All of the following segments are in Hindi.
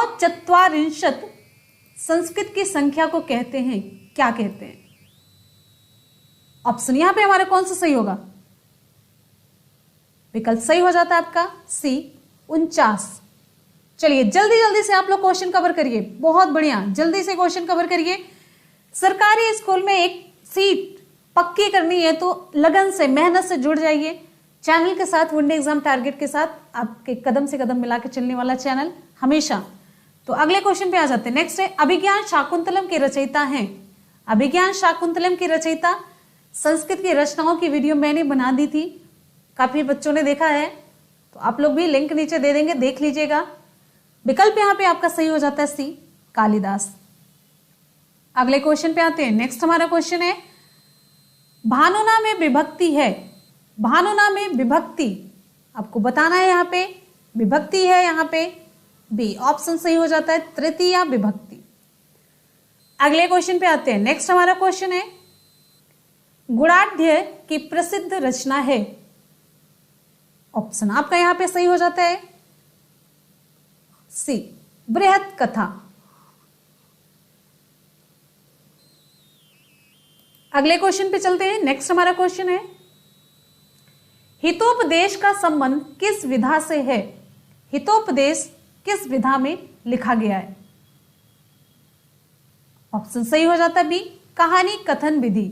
नवचत्वारिंशत् संस्कृत की संख्या को कहते हैं, क्या कहते हैं? ऑप्शन यहां पे हमारा कौन सा सही होगा? विकल्प सही हो जाता है आपका सी 49। चलिए जल्दी जल्दी से आप लोग क्वेश्चन कवर करिए, बहुत बढ़िया, जल्दी से क्वेश्चन कवर करिए। सरकारी स्कूल में एक सीट पक्की करनी है तो लगन से, मेहनत से जुड़ जाइए चैनल के साथ, वनडे एग्जाम टारगेट के साथ, आपके कदम से कदम मिला के चलने वाला चैनल हमेशा। तो अगले क्वेश्चन पे आ जाते हैं। नेक्स्ट है, अभिज्ञान शाकुंतलम के रचयिता हैं। अभिज्ञान शाकुंतलम की रचयिता, संस्कृत की रचनाओं की वीडियो मैंने बना दी थी, काफी बच्चों ने देखा है, तो आप लोग भी लिंक नीचे दे देंगे, देख लीजिएगा। विकल्प यहां पे आपका सही हो जाता है सी कालिदास। अगले क्वेश्चन पे आते हैं। नेक्स्ट हमारा क्वेश्चन है, भानुना में विभक्ति है। भानुना में विभक्ति आपको बताना है, यहां पे विभक्ति है, यहां पे बी ऑप्शन सही हो जाता है तृतीया विभक्ति। अगले क्वेश्चन पे आते हैं। नेक्स्ट हमारा क्वेश्चन है, गुणाढ्य की प्रसिद्ध रचना है। ऑप्शन आपका यहां पे सही हो जाता है सी बृहत कथा। अगले क्वेश्चन पे चलते हैं। नेक्स्ट हमारा क्वेश्चन है, हितोपदेश का संबंध किस विधा से है? हितोपदेश किस विधा में लिखा गया है? ऑप्शन सही हो जाता है बी कहानी कथन विधि।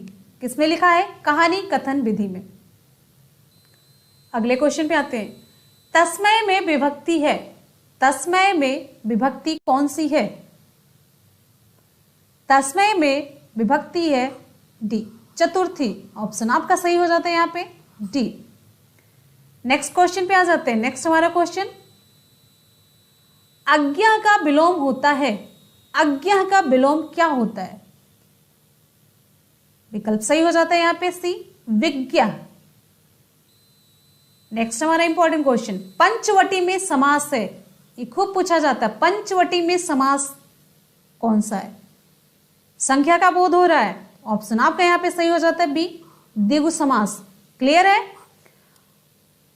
किसमें लिखा है? कहानी कथन विधि में। अगले क्वेश्चन पे आते हैं, तस्मय में विभक्ति है। तस्मय में विभक्ति कौन सी है? तस्मय में विभक्ति है डी चतुर्थी। ऑप्शन आपका सही हो जाता है यहां पे डी। नेक्स्ट क्वेश्चन पे आ जाते हैं। नेक्स्ट हमारा क्वेश्चन, अज्ञा का विलोम होता है। अज्ञा का विलोम क्या होता है? विकल्प सही हो जाता है यहां पे सी विज्ञा। नेक्स्ट हमारा इंपॉर्टेंट क्वेश्चन, पंचवटी में समास है। ये खूब पूछा जाता है, पंचवटी में समास कौन सा है? संख्या का बोध हो रहा है। ऑप्शन आपका यहां पे सही हो जाता है बी द्विगु समास। क्लियर है?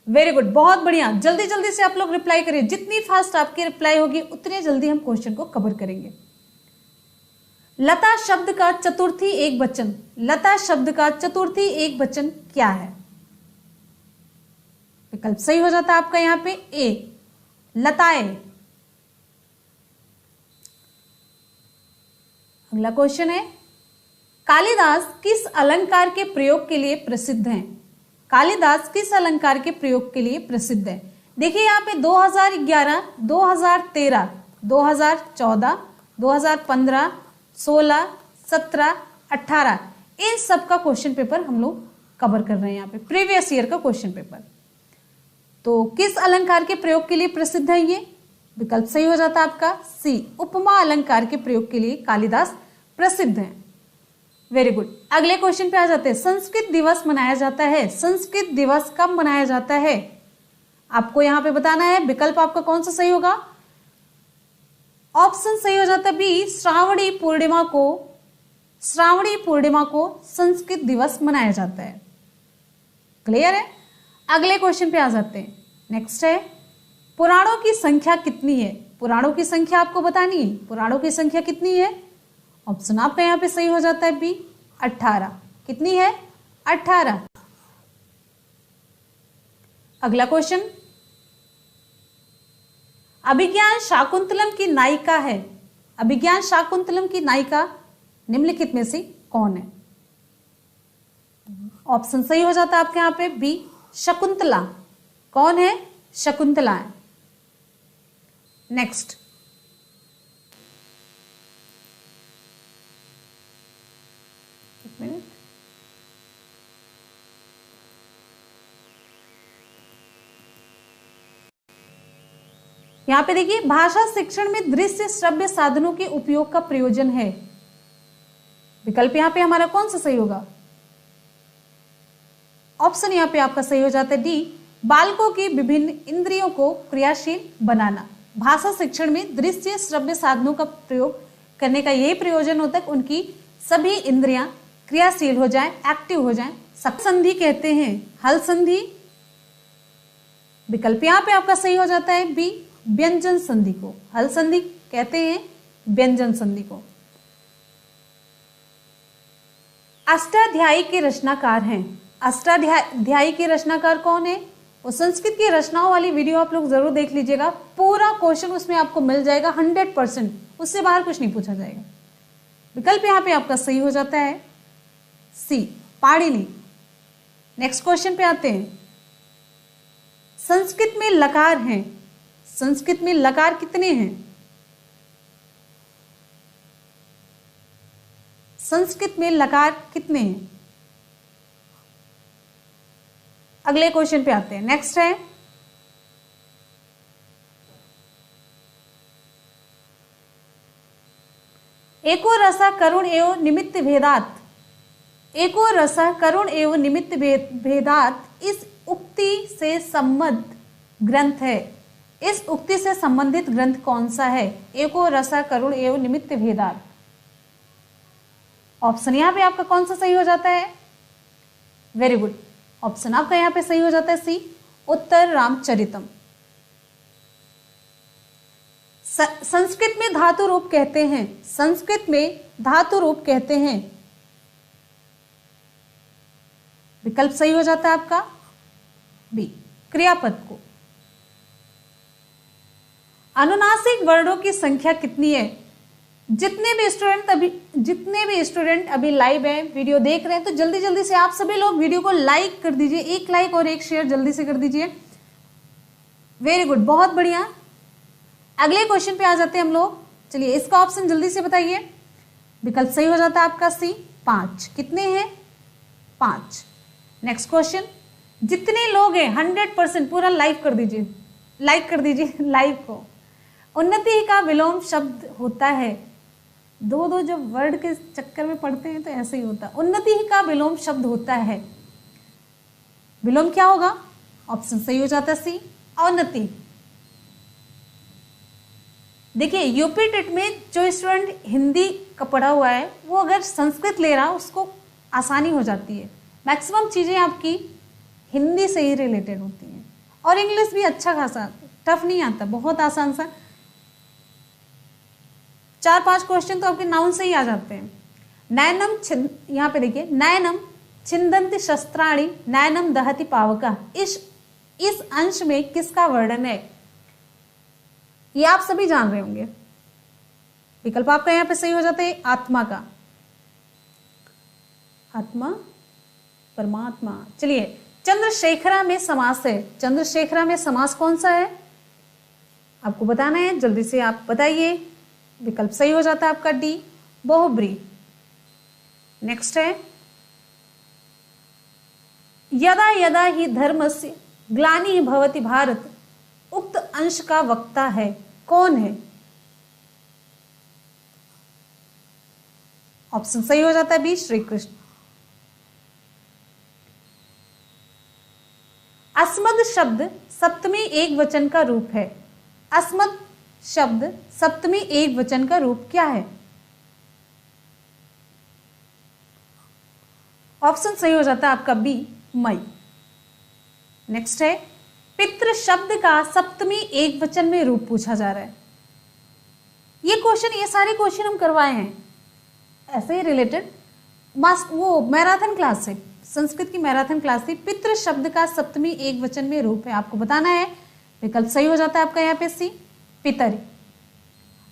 वेरी गुड, बहुत बढ़िया। जल्दी जल्दी से आप लोग रिप्लाई करिए, जितनी फास्ट आपकी रिप्लाई होगी उतनी जल्दी हम क्वेश्चन को कवर करेंगे। लता शब्द का चतुर्थी एक वचन। लता शब्द का चतुर्थी एक वचन क्या है? विकल्प सही हो जाता है आपका यहां पे ए लताएं। अगला क्वेश्चन है, कालिदास किस अलंकार के प्रयोग के लिए प्रसिद्ध हैं? कालिदास किस अलंकार के प्रयोग के लिए प्रसिद्ध है? देखिए यहाँ पे 2011, 2013, 2014, 2015, 16, 17, 18 इन सब का क्वेश्चन पेपर हम लोग कवर कर रहे हैं यहाँ पे, प्रीवियस ईयर का क्वेश्चन पेपर। तो किस अलंकार के प्रयोग के लिए प्रसिद्ध है ये? विकल्प सही हो जाता है आपका सी उपमा अलंकार के प्रयोग के लिए कालिदास प्रसिद्ध हैं। Very good. अगले क्वेश्चन पे आ जाते हैं। संस्कृत दिवस मनाया जाता है। संस्कृत दिवस कब मनाया जाता है? आपको यहां पे बताना है। विकल्प आपका कौन सा सही होगा? ऑप्शन सही हो जाता है बी श्रावणी पूर्णिमा को। श्रावणी पूर्णिमा को संस्कृत दिवस मनाया जाता है। क्लियर है? अगले क्वेश्चन पे आ जाते हैं। नेक्स्ट है, पुराणों की संख्या कितनी है? पुराणों की संख्या आपको बतानी है। पुराणों की संख्या कितनी है? ऑप्शन आपका यहां पे सही हो जाता है बी 18। कितनी है? 18। अगला क्वेश्चन, अभिज्ञान शाकुंतलम की नायिका है। अभिज्ञान शाकुंतलम की नायिका निम्नलिखित में से कौन है? ऑप्शन सही हो जाता है आपके यहां पे बी शकुंतला। कौन है? शकुंतला है। नेक्स्ट, एक मिनट, यहां पे देखिए, भाषा शिक्षण में दृश्य श्रव्य साधनों के उपयोग का प्रयोजन है। विकल्प यहां पे हमारा कौन सा सही होगा? ऑप्शन यहां पे आपका सही हो जाता है डी बालकों की विभिन्न इंद्रियों को क्रियाशील बनाना। भाषा शिक्षण में दृश्य श्रव्य साधनों का प्रयोग करने का यही प्रयोजन होता है कि उनकी सभी इंद्रियां क्रियाशील हो जाएं, एक्टिव हो जाएं। संधि कहते हैं हल संधि। विकल्प यहां पे आपका सही हो जाता है बी व्यंजन संधि को हल संधि कहते हैं व्यंजन संधि को। अष्टाध्यायी के रचनाकार हैं। अष्टाध्यायी के रचनाकार कौन है? वो संस्कृत की रचनाओं वाली वीडियो आप लोग जरूर देख लीजिएगा, पूरा क्वेश्चन उसमें आपको मिल जाएगा 100%, उससे बाहर कुछ नहीं पूछा जाएगा। विकल्प यहाँ पे आपका सही हो जाता है सी, पाणिनि। नेक्स्ट क्वेश्चन पे आते हैं। संस्कृत में लकार हैं, संस्कृत में लकार कितने हैं? संस्कृत में लकार कितने हैं? अगले क्वेश्चन पे आते हैं। नेक्स्ट है एको रसा करुण एवं निमित्त भेदात। एको रसा करुण एवं निमित्त भेदात इस उक्ति से संबद्ध ग्रंथ है। इस उक्ति से संबंधित ग्रंथ कौन सा है? एको रसा करुण एवं निमित्त भेदात। ऑप्शन यहां पे आपका कौन सा सही हो जाता है? वेरी गुड, ऑप्शन आपका यहां पे सही हो जाता है सी, उत्तर रामचरितम। संस्कृत में धातु रूप कहते हैं, संस्कृत में धातु रूप कहते हैं। विकल्प सही हो जाता है आपका बी, क्रियापद को। अनुनासिक वर्णों की संख्या कितनी है? जितने भी स्टूडेंट अभी लाइव हैं, वीडियो देख रहे हैं, तो जल्दी जल्दी से आप सभी लोग वीडियो को लाइक कर दीजिए, एक लाइक और एक शेयर जल्दी से कर दीजिए। वेरी गुड, बहुत बढ़िया। अगले क्वेश्चन पे आ जाते हैं हम लोग। चलिए इसका ऑप्शन जल्दी से बताइए। विकल्प सही हो जाता है आपका सी, 5। कितने हैं? 5। नेक्स्ट क्वेश्चन, जितने लोग हैं 100% पूरा लाइव कर दीजिए, लाइक कर दीजिए लाइव को। उन्नति का विलोम शब्द होता है। दो जब वर्ड के चक्कर में पढ़ते हैं तो ऐसे ही होता है। उन्नति का विलोम शब्द होता है। विलोम क्या होगा? ऑप्शन सही हो जाता है सी, अवनति। देखिए यूपी टेट में जो स्टूडेंट हिंदी का पढ़ा हुआ है वो अगर संस्कृत ले रहा उसको आसानी हो जाती है। मैक्सिमम चीजें आपकी हिंदी से ही रिलेटेड होती हैं, और इंग्लिश भी अच्छा खासा, टफ नहीं आता, बहुत आसान सा। 4-5 क्वेश्चन तो आपके नाउन से ही आ जाते हैं। नयनम, यहाँ पे देखिए, नयनम छिंदंति शस्त्राणि नयनम दहति पावका। इस अंश में किसका वर्णन है? ये आप सभी जान रहे होंगे। विकल्प आपका यहाँ पे सही हो जाता है आत्मा का। आत्मा, परमात्मा। चलिए, चंद्रशेखरा में समास है। चंद्रशेखरा में समास कौन सा है आपको बताना है, जल्दी से आप बताइए। विकल्प सही हो जाता है आपका डी, बहुब्री। नेक्स्ट है यदा यदा ही धर्मस्य ग्लानि भवति भारत। उक्त अंश का वक्ता है, कौन है? ऑप्शन सही हो जाता है बी, श्री कृष्ण। अस्मद शब्द सप्तमी एक वचन का रूप है। अस्मद शब्द सप्तमी एक वचन का रूप क्या है? ऑप्शन सही हो जाता है आपका बी, मई। नेक्स्ट है पितृ शब्द का सप्तमी एक वचन में रूप पूछा जा रहा है। ये सारे क्वेश्चन हम करवाए हैं ऐसे ही रिलेटेड, वो मैराथन क्लास से, संस्कृत की मैराथन क्लास थी। पितृ शब्द का सप्तमी एक वचन में रूप है, आपको बताना है। विकल्प सही हो जाता है आपका यहाँ पे सी, पितरी।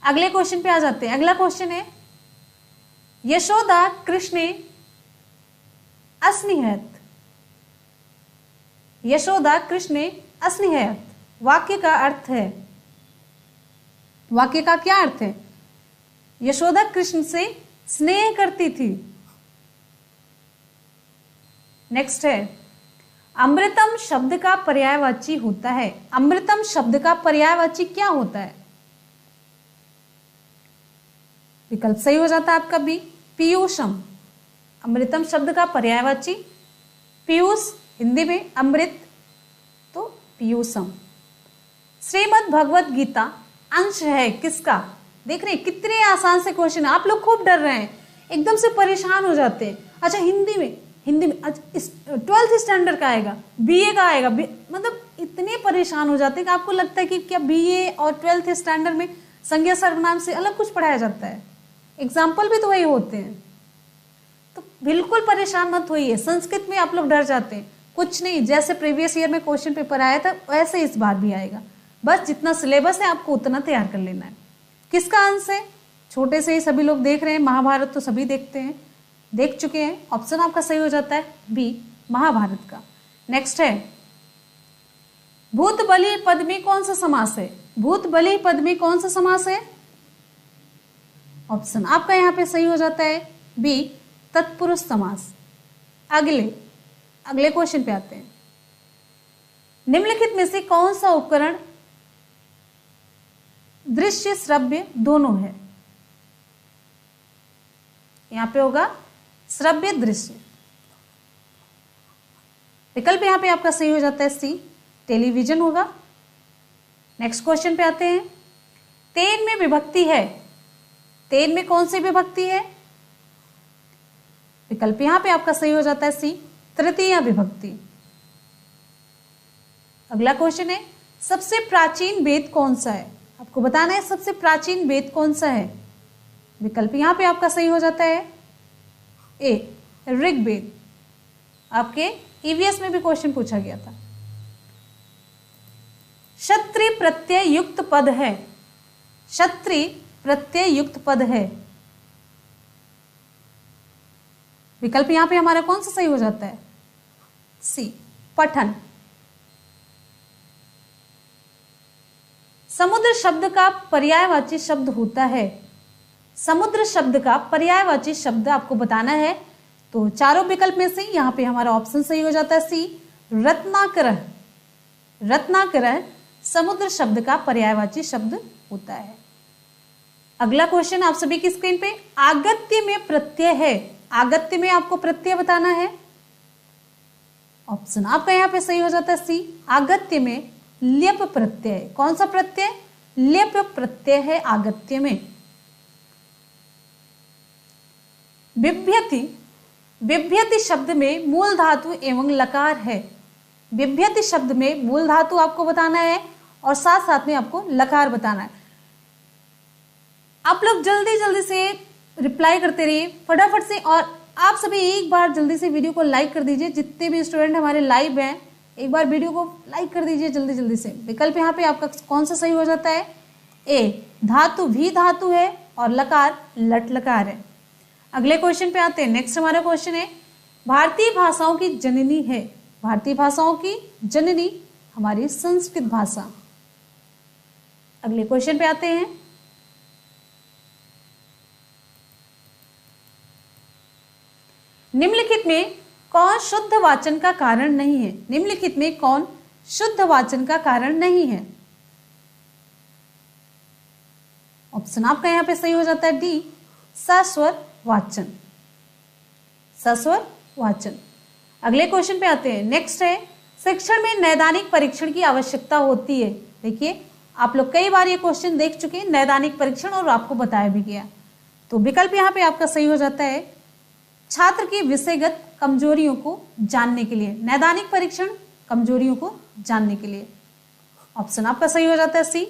अगले क्वेश्चन पे आ जाते हैं। अगला क्वेश्चन है यशोदा कृष्णे अस्निहत। यशोदा कृष्णे अस्निहत वाक्य का अर्थ है, वाक्य का क्या अर्थ है? यशोदा कृष्ण से स्नेह करती थी। नेक्स्ट है अमृतम शब्द का पर्यायवाची होता है। अमृतम शब्द का पर्यायवाची क्या होता है? विकल्प सही हो जाता है आपका बी, पीयूषम। अमृतम शब्द का पर्यायवाची पीयूष, हिंदी में अमृत, तो पीयूषम। श्रीमद् भगवत गीता अंश है किसका? देख रहे हैं कितने आसान से क्वेश्चन। आप लोग खूब डर रहे हैं, एकदम से परेशान हो जाते हैं। अच्छा हिंदी में 12th स्टैंडर्ड का आएगा, बीए का आएगा, मतलब इतने परेशान हो जाते हैं कि आपको लगता है कि क्या बीए और 12th स्टैंडर्ड में संज्ञा सर्वनाम से अलग कुछ पढ़ाया जाता है, एग्जाम्पल भी तो वही होते हैं। तो बिल्कुल परेशान मत होइए, संस्कृत में आप लोग डर जाते हैं, कुछ नहीं, जैसे प्रीवियस ईयर में क्वेश्चन पेपर आया था वैसे इस बार भी आएगा, बस जितना सिलेबस है आपको उतना तैयार कर लेना है। किसका अंश है? छोटे से ही सभी लोग देख रहे हैं, महाभारत तो सभी देखते हैं, देख चुके हैं, ऑप्शन आपका सही हो जाता है बी, महाभारत का। नेक्स्ट है, भूत बलि पद में कौन सा समास है? भूत बलि पद में कौन सा समास है? ऑप्शन आपका यहां पे सही हो जाता है बी, तत्पुरुष समास। अगले क्वेश्चन पे आते हैं, निम्नलिखित में से कौन सा उपकरण दृश्य श्रव्य दोनों है? यहां पे होगा श्रव्य दृश्य। विकल्प यहां पे आपका सही हो जाता है सी, टेलीविजन होगा। नेक्स्ट क्वेश्चन पे आते हैं, तेन में विभक्ति है, तेन में कौन सी विभक्ति है? विकल्प यहां पे आपका सही हो जाता है सी, तृतीय विभक्ति। अगला क्वेश्चन है, सबसे प्राचीन वेद कौन सा है? आपको बताना है सबसे प्राचीन वेद कौन सा है। विकल्प यहां पे आपका सही हो जाता है ए, ऋग्वेद। आपके ईवीएस में भी क्वेश्चन पूछा गया था। क्षत्रिय प्रत्यय युक्त पद है, क्षत्रिय प्रत्यय युक्त पद है। विकल्प यहां पे हमारा कौन सा सही हो जाता है? सी, पठन। समुद्र शब्द का पर्यायवाची शब्द होता है, समुद्र शब्द का पर्यायवाची शब्द आपको बताना है। तो चारों विकल्प में से यहां पे हमारा ऑप्शन सही हो जाता है सी, रत्नाकर। रत्नाकर समुद्र शब्द का पर्यायवाची शब्द होता है। अगला क्वेश्चन आप सभी की स्क्रीन पे, आगत्य में प्रत्यय है, आगत्य में आपको प्रत्यय बताना है। ऑप्शन आपका यहां पे सही हो जाता है सी, आगत्य में ल्यप प्रत्यय। कौन सा प्रत्यय? ल्यप प्रत्यय है आगत्य में। बिभ्यति, बिभ्यति शब्द में मूल धातु एवं लकार है। बिभ्यति शब्द में मूल धातु आपको बताना है और साथ साथ में आपको लकार बताना है। आप लोग जल्दी जल्दी से रिप्लाई करते रहिए फटाफट से, और आप सभी एक बार जल्दी से वीडियो को लाइक कर दीजिए। जितने भी स्टूडेंट हमारे लाइव हैं एक बार वीडियो को लाइक कर दीजिए जल्दी जल्दी से। विकल्प यहाँ पे आपका कौन सा सही हो जाता है? ए, धातु भी धातु है और लकार लट लकार है। अगले क्वेश्चन पे आते हैं। नेक्स्ट हमारा क्वेश्चन है, भारतीय भाषाओं की जननी है, भारतीय भाषाओं की जननी हमारी संस्कृत भाषा। अगले क्वेश्चन पे आते हैं, निम्नलिखित में कौन शुद्ध वाचन का कारण नहीं है? निम्नलिखित में कौन शुद्ध वाचन का कारण नहीं है? ऑप्शन आपका यहां पे सही हो जाता है डी, सस्वर वाचन, सस्वर वाचन। अगले क्वेश्चन पे आते हैं। नेक्स्ट है, शिक्षण में नैदानिक परीक्षण की आवश्यकता होती है। देखिए आप लोग कई बार ये क्वेश्चन देख चुके हैं, नैदानिक परीक्षण, और आपको बताया भी गया। तो विकल्प यहाँ पे आपका सही हो जाता है, छात्र की विषयगत कमजोरियों को जानने के लिए, नैदानिक परीक्षण कमजोरियों को जानने के लिए। ऑप्शन आपका सही हो जाता है सी।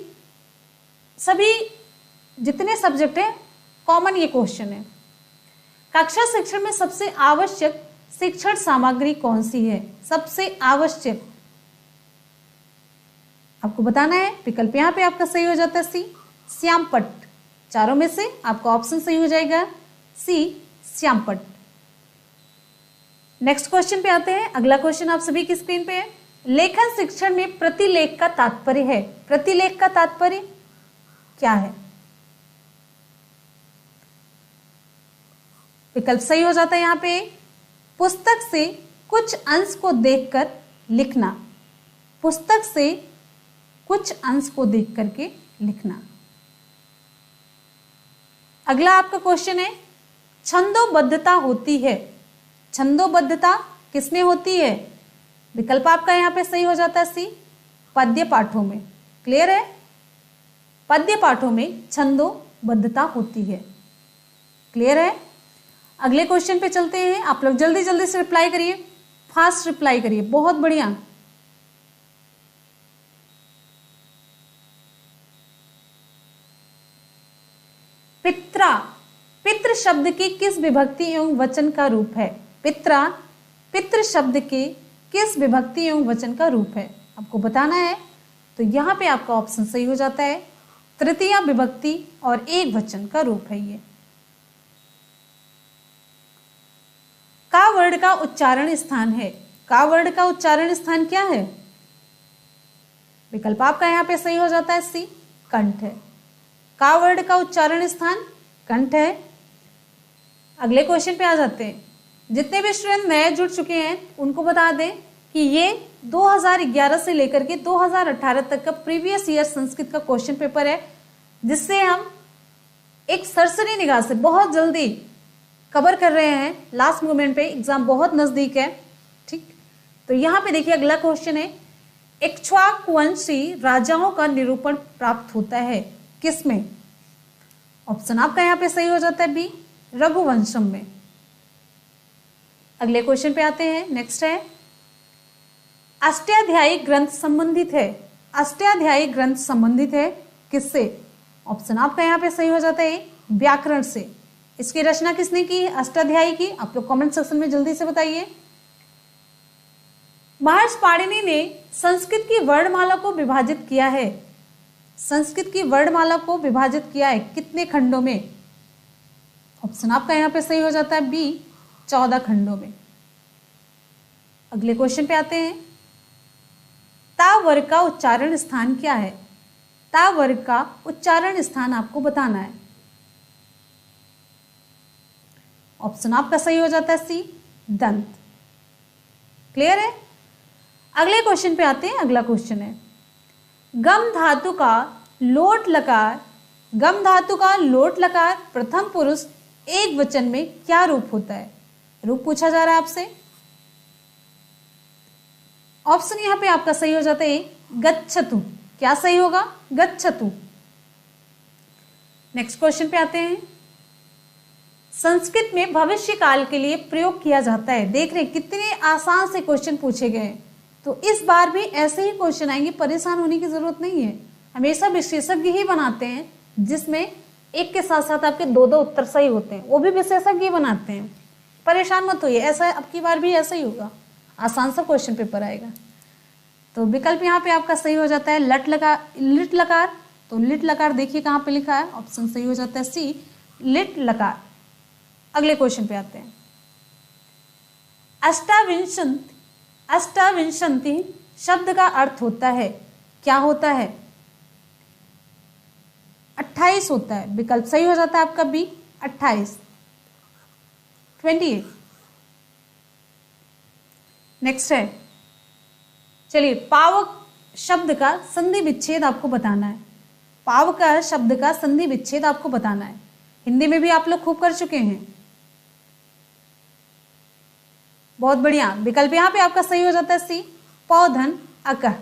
सभी जितने सब्जेक्ट है कॉमन ये क्वेश्चन है। कक्षा शिक्षण में सबसे आवश्यक शिक्षण सामग्री कौन सी है? सबसे आवश्यक आपको बताना है। विकल्प यहाँ पे आपका सही हो जाता है सी, श्यामपट्ट। चारों में से आपका ऑप्शन सही हो जाएगा सी, श्यामपट्ट। नेक्स्ट क्वेश्चन पे आते हैं। अगला क्वेश्चन आप सभी की स्क्रीन पे है, लेखन शिक्षण में प्रतिलेख का तात्पर्य है। प्रतिलेख का तात्पर्य क्या है? विकल्प सही हो जाता है यहाँ पे, पुस्तक से कुछ अंश को देखकर लिखना, पुस्तक से कुछ अंश को देख करके लिखना। अगला आपका क्वेश्चन है, छंदोबद्धता होती है, छंदोबद्धता किसमें होती है? विकल्प आपका यहां पे सही हो जाता है सी, पद्य पाठों में। क्लियर है? पद्य पाठों में छंदोबद्धता होती है। क्लियर है? अगले क्वेश्चन पे चलते हैं। आप लोग जल्दी जल्दी से रिप्लाई करिए, फास्ट रिप्लाई करिए, बहुत बढ़िया। पित्रा पितृ शब्द के किस विभक्ति एवं वचन का रूप है? पित्रा पितृ शब्द के किस विभक्ति एवं वचन का रूप है? आपको बताना है। तो यहाँ पे आपका ऑप्शन सही हो जाता है, तृतीया विभक्ति और एक वचन का रूप है ये। का वर्ण का उच्चारण स्थान है। का वर्ण का उच्चारण स्थान क्या है? विकल्प आपका यहाँ पे सही हो जाता है सी, कंठ है। का वर्ण का उच्चारण स्थान कंठ है। अगले क्वेश्चन पे आ जाते हैं। जितने भी स्टूडेंट नए जुड़ चुके हैं उनको बता दें कि ये 2011 से लेकर के 2018 तक का प्रीवियस ईयर संस्कृत का क्वेश्चन पेपर है, जिससे हम एक सरसरी निगाह से बहुत जल्दी कवर कर रहे हैं। लास्ट मोमेंट पे एग्जाम बहुत नजदीक है, ठीक। तो यहाँ पे देखिए अगला क्वेश्चन है, इक्ष्वाकुवंशी राजाओं का निरूपण प्राप्त होता है किसमें? ऑप्शन आपका यहाँ पे सही हो जाता है बी, रघुवंशम में। अगले क्वेश्चन पे आते हैं। नेक्स्ट है, अष्टाध्यायी ग्रंथ संबंधित है। अष्टाध्यायी ग्रंथ संबंधित है किससे? ऑप्शन आपका यहाँ पे सही हो जाता है व्याकरण से। इसकी रचना किसने की? अष्टाध्यायी की। आप लोग कमेंट सेक्शन में जल्दी से बताइए। महर्षि पाणिनि ने संस्कृत की वर्णमाला को विभाजित किया है। संस्कृत की वर्णमाला को विभाजित किया है कितने खंडों में? ऑप्शन आपका यहाँ पे सही हो जाता है बी, 14 खंडों में। अगले क्वेश्चन पे आते हैं। ता वर्ग का उच्चारण स्थान क्या है? ता वर्ग का उच्चारण स्थान आपको बताना है। ऑप्शन आपका सही हो जाता है सी, दंत। क्लियर है? अगले क्वेश्चन पे आते हैं। अगला क्वेश्चन है, गम धातु का लोट लकार, गम धातु का लोट लकार प्रथम पुरुष एक वचन में क्या रूप होता है? रूप पूछा जा रहा है आपसे। ऑप्शन यहां पे आपका सही हो जाता है गच्छतु। क्या सही होगा? गच्छतु। नेक्स्ट क्वेश्चन पे आते हैं। संस्कृत में भविष्य काल के लिए प्रयोग किया जाता है। देख रहे हैं कितने आसान से क्वेश्चन पूछे गए हैं। तो इस बार भी ऐसे ही क्वेश्चन आएंगे, परेशान होने की जरूरत नहीं है। हमेशा विशेषज्ञ ही बनाते हैं, जिसमें एक के साथ साथ आपके दो उत्तर सही होते हैं, वो भी विशेषज्ञ ही बनाते हैं। परेशान मत होइए, ऐसा अब की बार भी ऐसा ही होगा, आसान सा क्वेश्चन पेपर आएगा। तो विकल्प यहाँ पे आपका सही हो जाता है लिट लकार। तो लिट लकार देखिए कहाँ पे लिखा है, ऑप्शन सही हो जाता है सी, लिट लकार। अगले क्वेश्चन पे आते हैं। अष्टाविंशति शब्द का अर्थ होता है, क्या होता है? 28 होता है। विकल्प सही हो जाता है आपका बी, 28, 28। नेक्स्ट है, चलिए पावक शब्द का संधि विच्छेद आपको बताना है। पाव का शब्द का संधि विच्छेद आपको बताना है। हिंदी में भी आप लोग खूब कर चुके हैं, बहुत बढ़िया। विकल्प यहाँ पे आपका सही हो जाता है सी, पौधन अकह।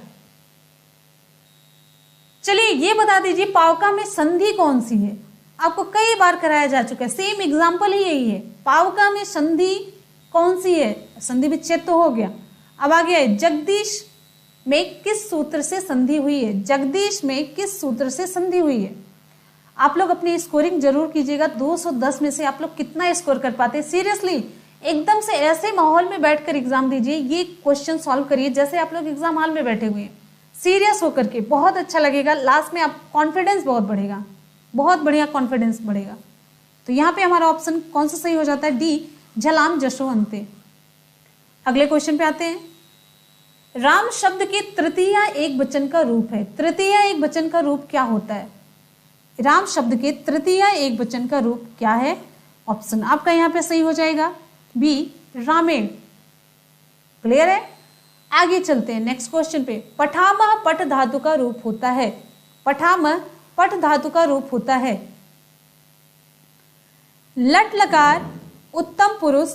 चलिए ये बता दीजिए पावका में संधि कौन सी है? आपको कई बार कराया जा चुका है, सेम एग्जाम्पल ही यही है। पावका में संधि कौन सी है? संधि विच्छेद तो हो गया। अब आ गया है जगदीश में किस सूत्र से संधि हुई है? जगदीश में किस सूत्र से संधि हुई है? आप लोग अपनी स्कोरिंग जरूर कीजिएगा। 210 में से आप लोग कितना स्कोर कर पाते हैं? सीरियसली एकदम से ऐसे माहौल में बैठकर एग्जाम दीजिए, ये क्वेश्चन सॉल्व करिए जैसे आप लोग एग्जाम हॉल में बैठे हुए हैं, सीरियस होकर के। बहुत अच्छा लगेगा, लास्ट में आप कॉन्फिडेंस बहुत बढ़ेगा, बहुत बढ़िया कॉन्फिडेंस बढ़ेगा। तो यहाँ पे हमारा ऑप्शन कौन सा सही हो जाता है? डी, झलाम जशोअंते। अगले क्वेश्चन पे आते हैं। राम शब्द के तृतीया एक वचन का रूप है। तृतीया एक वचन का रूप क्या होता है? राम शब्द के तृतीया एक वचन का रूप क्या है? ऑप्शन आपका यहाँ पे सही हो जाएगा बी, रामेण। क्लियर है? आगे चलते हैं नेक्स्ट क्वेश्चन पे। पठामह पट धातु का रूप होता है। पठामह पट धातु का रूप होता है। लट लकार उत्तम पुरुष,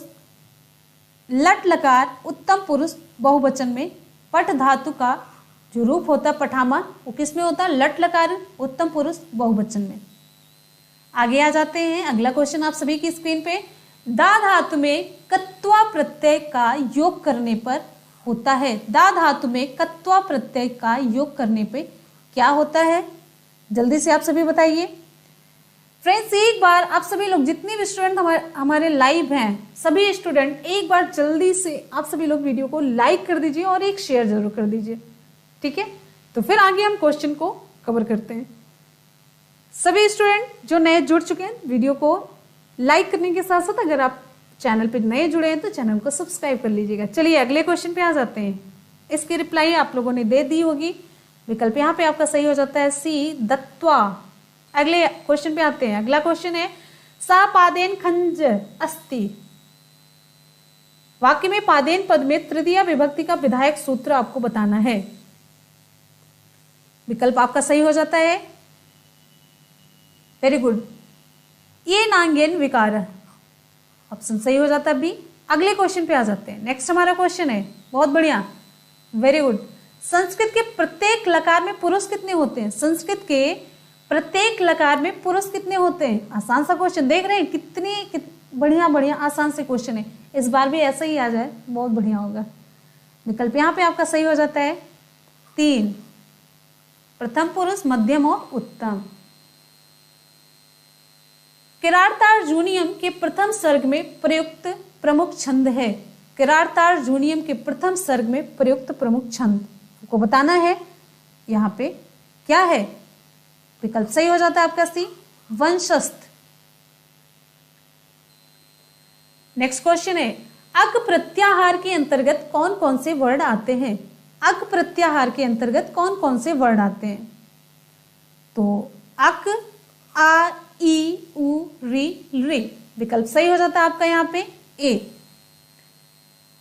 लट लकार उत्तम पुरुष बहुवचन में पट धातु का जो रूप होता है पठामह, वो किस में होता है? लट लकार उत्तम पुरुष बहुवचन में। आगे आ जाते हैं। अगला क्वेश्चन आप सभी की स्क्रीन पे। दा धातु में कत्वा प्रत्यय का योग करने पर होता है। दा धातु में कत्वा प्रत्यय का योग करने पे क्या होता है? जल्दी से आप सभी बताइए। फ्रेंड्स एक बार आप सभी लोग जितने भी स्टूडेंट हमारे लाइव हैं, सभी स्टूडेंट एक बार जल्दी से आप सभी लोग वीडियो को लाइक कर दीजिए और एक शेयर जरूर कर दीजिए, ठीक है। तो फिर आगे हम क्वेश्चन को कवर करते हैं। सभी स्टूडेंट जो नए जुड़ चुके हैं, वीडियो को लाइक करने के साथ साथ अगर आप चैनल पे नए जुड़े हैं तो चैनल को सब्सक्राइब कर लीजिएगा। चलिए अगले क्वेश्चन पे आ जाते हैं। इसकी रिप्लाई आप लोगों ने दे दी होगी। विकल्प यहाँ पे आपका सही हो जाता है सी, दत्वा। अगले क्वेश्चन पे आते हैं। अगला क्वेश्चन है सा पादेन खंज अस्ति। वाक्य में पादेन पद में तृतीय विभक्ति का विधायक सूत्र आपको बताना है। विकल्प आपका सही हो जाता है, वेरी गुड, ये नांगेन विकार। ऑप्शन सही हो जाता है बी। अगले क्वेश्चन पे आ जाते हैं। नेक्स्ट हमारा क्वेश्चन है, बहुत बढ़िया, वेरी गुड। संस्कृत के प्रत्येक लकार में पुरुष कितने होते हैं? संस्कृत के प्रत्येक लकार में पुरुष कितने होते हैं? आसान सा क्वेश्चन, देख रहे हैं कितनी बढ़िया बढ़िया आसान से क्वेश्चन है। इस बार भी ऐसा ही आ जाए बहुत बढ़िया होगा। विकल्प यहाँ पे आपका सही हो जाता है 3, प्रथम पुरुष, मध्यम और उत्तम। किरातार्जुनीयम के प्रथम सर्ग में प्रयुक्त प्रमुख छंद है। किरातार्जुनीयम के प्रथम सर्ग में प्रयुक्त प्रमुख छंद को बताना है। यहाँ पे क्या है? विकल्प सही हो जाता है आपका सी, वंशस्थ। नेक्स्ट क्वेश्चन है अक प्रत्याहार के अंतर्गत कौन कौन से वर्ड आते हैं? अक प्रत्याहार के अंतर्गत कौन कौन से वर्ड आते हैं? तो अक, आ, ई, उ, री, री। विकल्प सही हो जाता है आपका यहाँ पे ए।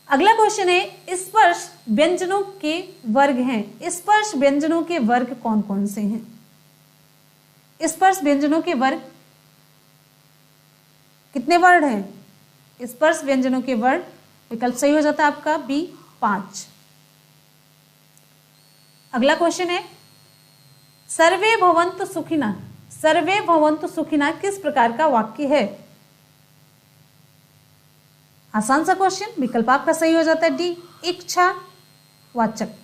अगला क्वेश्चन है स्पर्श व्यंजनों के वर्ग हैं। स्पर्श व्यंजनों के वर्ग कौन कौन से हैं? स्पर्श व्यंजनों के वर्ग कितने वर्ड हैं? स्पर्श व्यंजनों के वर्ड, विकल्प सही हो जाता है आपका बी, 5। अगला क्वेश्चन है सर्वे भवन्तु सुखिनः। सर्वे भवन्तु सुखिनः किस प्रकार का वाक्य है? आसान सा क्वेश्चन, विकल्प आपका सही हो जाता है डी, इच्छा वाचक।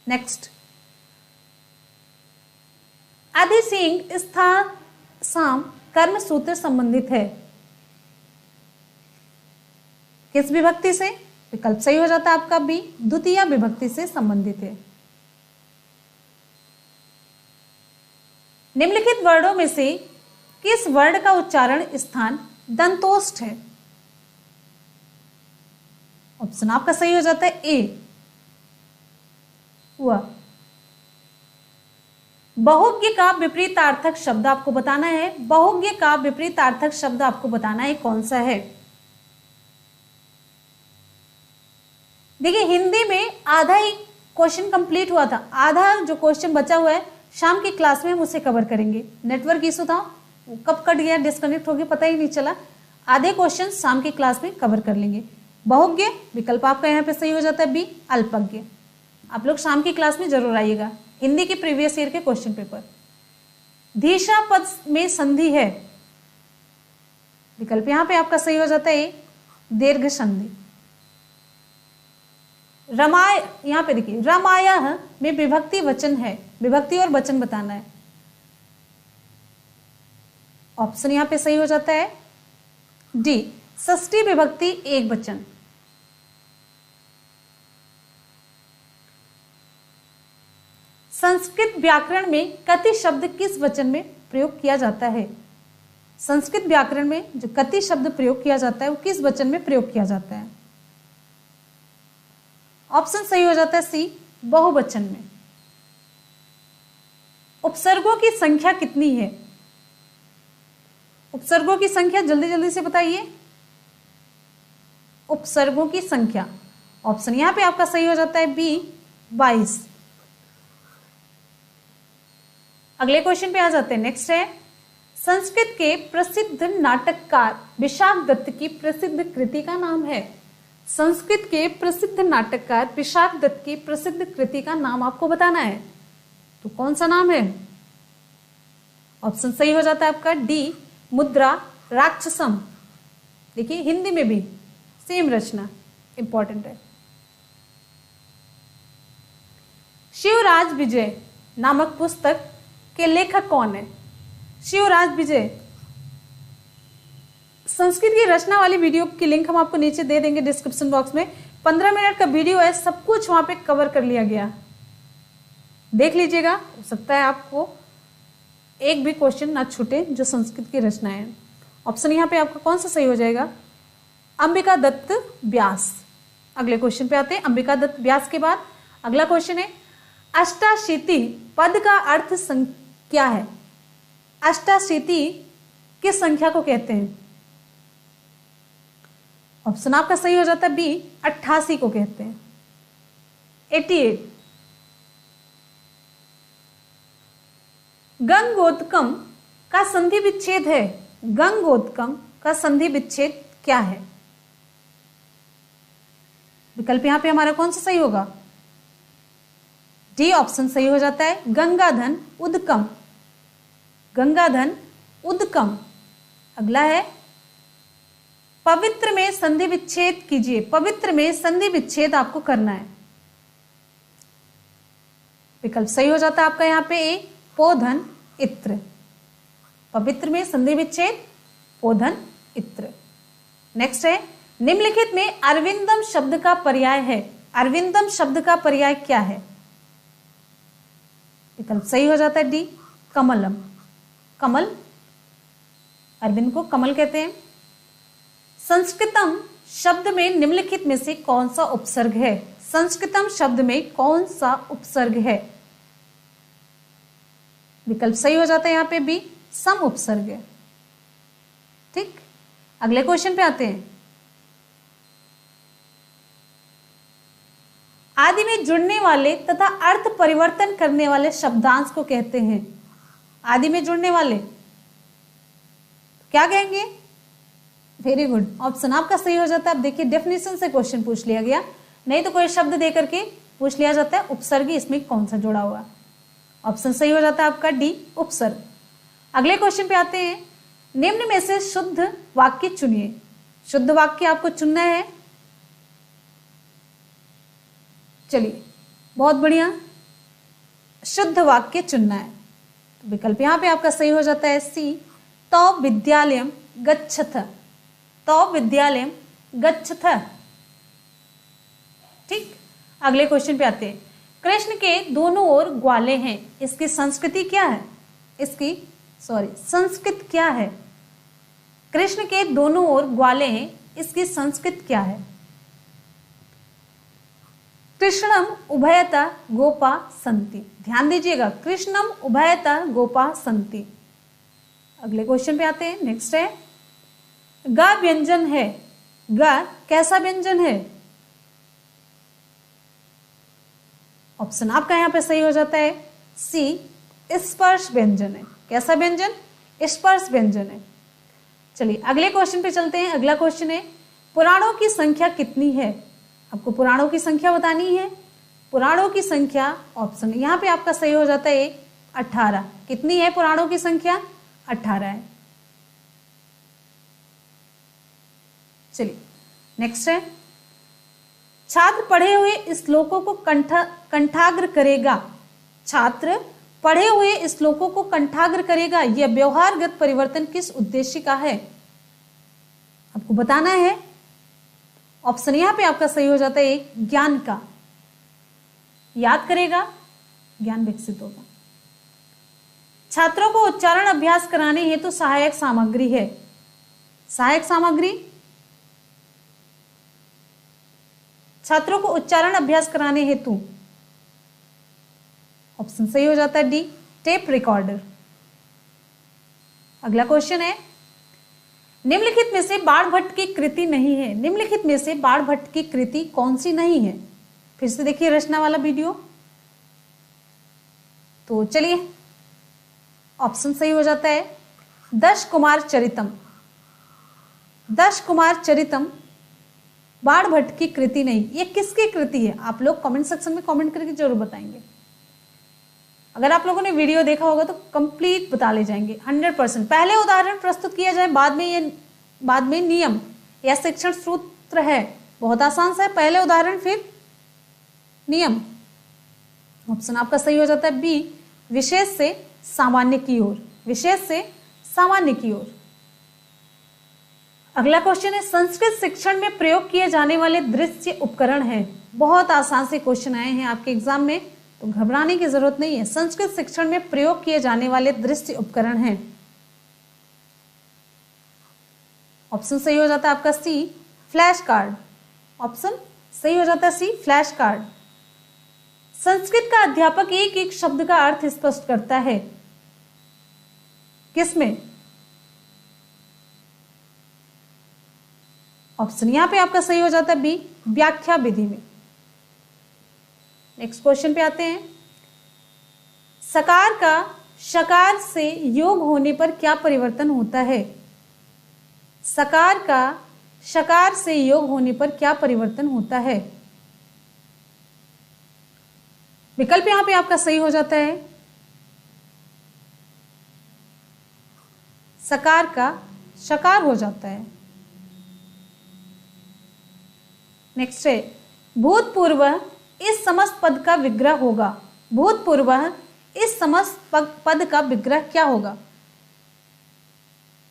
नेक्स्ट, अधिसिंह स्थान साम कर्म सूत्र संबंधित है किस विभक्ति से? विकल्प सही हो जाता है आपका बी, द्वितीय विभक्ति से संबंधित है। निम्नलिखित वर्णों में से किस वर्ण का उच्चारण स्थान दंतोष्ठ है? ऑप्शन आपका सही हो जाता है ए, व। बहुज्ञ का विपरीतार्थक शब्द आपको बताना है। बहुज्ञ का विपरीतार्थक शब्द आपको बताना है, कौन सा है? देखिए हिंदी में आधा ही क्वेश्चन कंप्लीट हुआ था, आधा जो क्वेश्चन बचा हुआ है शाम की क्लास में हम उसे कवर करेंगे। नेटवर्क इशू था, कब कट गया, डिस्कनेक्ट हो गया, पता ही नहीं चला। आधे क्वेश्चन शाम की क्लास में कवर कर लेंगे। बहुज्ञ, विकल्प आपका यहाँ पे सही हो जाता है बी, अल्पज्ञ। आप लोग शाम की क्लास में जरूर आइएगा। हिंदी के प्रीवियस ईयर के क्वेश्चन पेपर। धीशा पद में संधि है। विकल्प यहाँ पे आपका सही हो जाता है दीर्घ संधि। रमाय, यहाँ पे देखिए रमायः में विभक्ति वचन है, विभक्ति और वचन बताना है। ऑप्शन यहाँ पे सही हो जाता है डी, षष्ठी विभक्ति एक वचन। संस्कृत व्याकरण में कति शब्द किस वचन में प्रयोग किया जाता है? संस्कृत व्याकरण में जो कति शब्द प्रयोग किया जाता है वो किस वचन में प्रयोग किया जाता है? ऑप्शन सही हो जाता है सी, बहुवचन में। उपसर्गों की संख्या कितनी है? उपसर्गों की संख्या जल्दी जल्दी से बताइए। उपसर्गों की संख्या, ऑप्शन यहां पे आपका सही हो जाता है बी, 22। अगले क्वेश्चन पे आ जाते हैं। नेक्स्ट है संस्कृत के प्रसिद्ध नाटककार विशाख दत्त की प्रसिद्ध कृति का नाम है। संस्कृत के प्रसिद्ध नाटककार विशाख दत्त की प्रसिद्ध कृति का नाम आपको बताना है, तो कौन सा नाम है? ऑप्शन सही हो जाता है आपका डी, मुद्रा राक्षसम। देखिए हिंदी में भी सेम रचना, इंपॉर्टेंट है। शिवराज विजय नामक पुस्तक के लेखक कौन है? शिवराज विजय, संस्कृत की रचना वाली वीडियो की लिंक हम आपको नीचे दे देंगे डिस्क्रिप्शन बॉक्स में। 15 मिनट का वीडियो है, सब कुछ वहां पे कवर कर लिया गया, देख लीजिएगा। हो सकता है आपको एक भी क्वेश्चन ना छूटे जो संस्कृत की रचना है। ऑप्शन यहाँ पे आपका कौन सा सही हो जाएगा? अंबिका दत्त व्यास। अगले क्वेश्चन पे आते हैं। अंबिका दत्त व्यास के बाद अगला क्वेश्चन है, अष्टाशीति पद का अर्थ क्या है? अष्टाशीति किस संख्या को कहते हैं? ऑप्शन आपका सही हो जाता है बी, 88 को कहते हैं, 88। गंगोत्कम का संधि विच्छेद है, गंगोत्कम का संधि विच्छेद क्या है? विकल्प यहां पे हमारा कौन सा सही होगा? डी ऑप्शन सही हो जाता है, गंगाधन उद्कम, गंगाधन उद्कम। अगला है, पवित्र में संधि विच्छेद कीजिए, पवित्र में संधि विच्छेद आपको करना है। विकल्प सही हो जाता है आपका यहाँ पे ए, पोधन इत्र, पवित्र में संधि विच्छेद पोधन इत्र। नेक्स्ट है, निम्नलिखित में अरविंदम शब्द का पर्याय है, अरविंदम शब्द का पर्याय क्या है? विकल्प सही हो जाता है डी, कमलम, कमल, अरविंद को कमल कहते हैं। संस्कृतम शब्द में निम्नलिखित में से कौन सा उपसर्ग है? संस्कृतम शब्द में कौन सा उपसर्ग है? विकल्प सही हो जाता है यहाँ पे बी, सम उपसर्ग है। ठीक, अगले क्वेश्चन पे आते हैं। आदि में जुड़ने वाले तथा अर्थ परिवर्तन करने वाले शब्दांश को कहते हैं। आदि में जुड़ने वाले क्या कहेंगे? वेरी गुड, ऑप्शन आपका सही हो जाता है। अब देखिए, डेफिनेशन से क्वेश्चन पूछ लिया गया, नहीं तो कोई शब्द दे करके पूछ लिया जाता है उपसर्ग इसमें कौन सा जुड़ा हुआ। ऑप्शन सही हो जाता है आपका डी, उपसर्ग। अगले क्वेश्चन पे आते हैं। निम्न में से शुद्ध वाक्य चुनिए, शुद्ध वाक्य आपको चुनना है। चलिए, बहुत बढ़िया, शुद्ध वाक्य चुनना है। विकल्प यहां पे आपका सही हो जाता है सी, तो विद्यालयम गच्छथ, तो विद्यालयम गच्छथ। ठीक, अगले क्वेश्चन पे आते हैं। कृष्ण के दोनों ओर ग्वाले हैं, इसकी संस्कृति क्या है? इसकी संस्कृत क्या है? कृष्ण के दोनों ओर ग्वाले हैं, इसकी संस्कृत क्या है? कृष्णम उभयता गोपा संति, ध्यान दीजिएगा, कृष्णम उभयता गोपा संति। अगले क्वेश्चन पे आते हैं। नेक्स्ट है, ग व्यंजन है, ग कैसा व्यंजन है? ऑप्शन आपका यहां पे सही हो जाता है सी, स्पर्श व्यंजन है। कैसा व्यंजन? स्पर्श व्यंजन है। चलिए अगले क्वेश्चन पे चलते हैं। अगला क्वेश्चन है, पुराणों की संख्या कितनी है? आपको पुराणों की संख्या बतानी है। पुराणों की संख्या, ऑप्शन यहां पे आपका सही हो जाता है 18। कितनी है पुराणों की संख्या? 18 है। चलिए नेक्स्ट है, छात्र पढ़े हुए श्लोकों को कंठाग्र करेगा, छात्र पढ़े हुए श्लोकों को कंठाग्र करेगा, यह व्यवहारगत परिवर्तन किस उद्देश्य का है? आपको बताना है। ऑप्शन यहां पे आपका सही हो जाता है ज्ञान का, याद करेगा, ज्ञान विकसित होगा। छात्रों को उच्चारण अभ्यास कराने हेतु तो सहायक सामग्री है, सहायक सामग्री, छात्रों को उच्चारण अभ्यास कराने हेतु, ऑप्शन सही हो जाता है डी, टेप रिकॉर्डर। अगला क्वेश्चन है, निम्नलिखित में से बाणभट्ट की कृति नहीं है, निम्नलिखित में से बाणभट्ट की कृति कौन सी नहीं है? फिर से देखिए रचना वाला वीडियो। तो चलिए, ऑप्शन सही हो जाता है दश कुमार चरितम, दश कुमार चरितम बाणभट्ट की कृति नहीं। ये किसकी कृति है? आप लोग कमेंट सेक्शन में कमेंट करके जरूर बताएंगे। अगर आप लोगों ने वीडियो देखा होगा तो कंप्लीट बता ले जाएंगे 100%। पहले उदाहरण प्रस्तुत किया जाए, बाद में नियम या शिक्षण सूत्र है, बहुत आसान सा है। पहले उदाहरण फिर नियम। ऑप्शन आपका सही हो जाता है बी, विशेष से सामान्य की ओर, विशेष से सामान्य की ओर। अगला क्वेश्चन है, संस्कृत शिक्षण में प्रयोग किए जाने वाले दृश्य उपकरण है। बहुत आसान से क्वेश्चन आए हैं आपके एग्जाम में, तो घबराने की जरूरत नहीं है। संस्कृत शिक्षण में प्रयोग किए जाने वाले दृश्य उपकरण हैं। ऑप्शन सही हो जाता है आपका सी, फ्लैश कार्ड। ऑप्शन सही हो जाता है सी, फ्लैश कार्ड। संस्कृत का अध्यापक एक एक शब्द का अर्थ स्पष्ट करता है, किसमें? ऑप्शन यहां पे आपका सही हो जाता है बी, व्याख्या विधि में। नेक्स्ट क्वेश्चन पे आते हैं, सकार का शकार से योग होने पर क्या परिवर्तन होता है? सकार का शकार से योग होने पर क्या परिवर्तन होता है? विकल्प यहां पे आपका सही हो जाता है सकार का शकार हो जाता है। नेक्स्ट है, भूतपूर्व इस समस्त पद का विग्रह होगा। भूतपूर्व इस समस्त पद का विग्रह क्या होगा?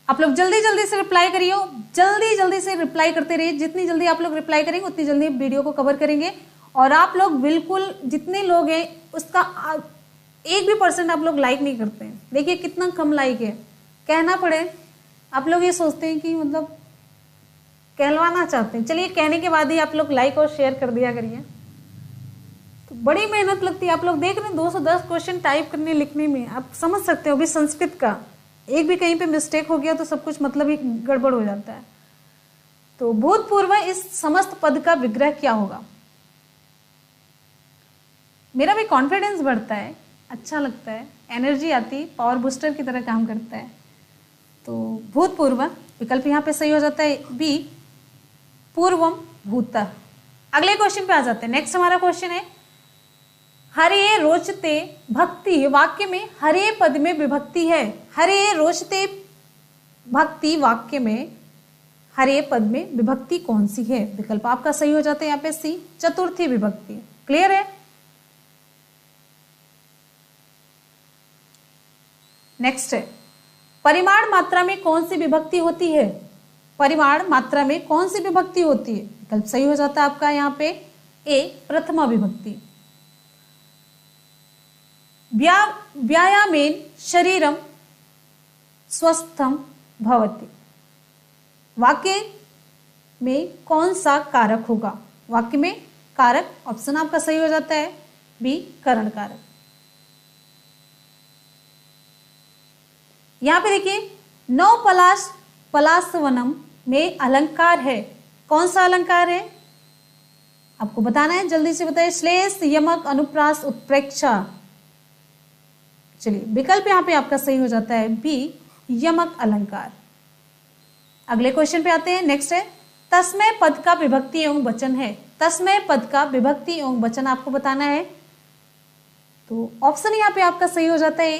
आप लोग जल्दी जल्दी से रिप्लाई करिए, जल्दी जल्दी से रिप्लाई करते रहिए। जितनी जल्दी आप लोग रिप्लाई करेंगे उतनी जल्दी वीडियो को कवर करेंगे। और आप लोग बिल्कुल जितने लोग हैं उसका 1% आप लोग लाइक नहीं करते हैं। देखिए कितना कम लाइक है। कहना पड़े, आप लोग ये सोचते हैं कि मतलब कहलवाना चाहते हैं। चलिए, कहने के बाद ही आप लोग लाइक और शेयर कर दिया करिए। तो बड़ी मेहनत लगती है। आप लोग देख रहे हैं 210 क्वेश्चन टाइप करने लिखने में, आप समझ सकते हो। अभी संस्कृत का एक भी कहीं पे मिस्टेक हो गया तो सब कुछ मतलब ही गड़बड़ हो जाता है। तो भूतपूर्व इस समस्त पद का विग्रह क्या होगा? मेरा भी कॉन्फिडेंस बढ़ता है, अच्छा लगता है, एनर्जी आती, पावर बूस्टर की तरह काम करता है। तो भूतपूर्व विकल्प यहाँ पे सही हो जाता है बी, पूर्वम भूतः। अगले क्वेश्चन पे आ जाते हैं। नेक्स्ट हमारा क्वेश्चन है, हरे रोचते भक्ति वाक्य में हरे पद में विभक्ति है। हरे रोचते भक्ति वाक्य में हरे पद में विभक्ति कौन सी है? विकल्प आपका सही हो जाता है यहाँ पे सी, चतुर्थी विभक्ति। क्लियर है? नेक्स्ट है, परिमाण मात्रा में कौन सी विभक्ति होती है? परिमाण मात्रा में कौन सी विभक्ति होती है? विकल्प सही हो जाता है आपका यहाँ पे ए, प्रथमा विभक्ति। व्यायामेन शरीरम स्वस्थम भवति। वाक्य में कौन सा कारक होगा? वाक्य में कारक, ऑप्शन आपका सही हो जाता है बी, करण कारक। यहां पे देखिए, नौ पलाशवनम में अलंकार है। कौन सा अलंकार है आपको बताना है, जल्दी से बताइए। श्लेष, यमक, अनुप्रास, उत्प्रेक्षा। चलिए, विकल्प यहां पे आपका सही हो जाता है बी, यमक अलंकार। अगले क्वेश्चन पे आते हैं। नेक्स्ट है, तस्मय पद का विभक्ति एवं वचन है। तस्मय पद का विभक्ति एवं वचन आपको बताना है। तो ऑप्शन यहां पे आपका सही हो जाता है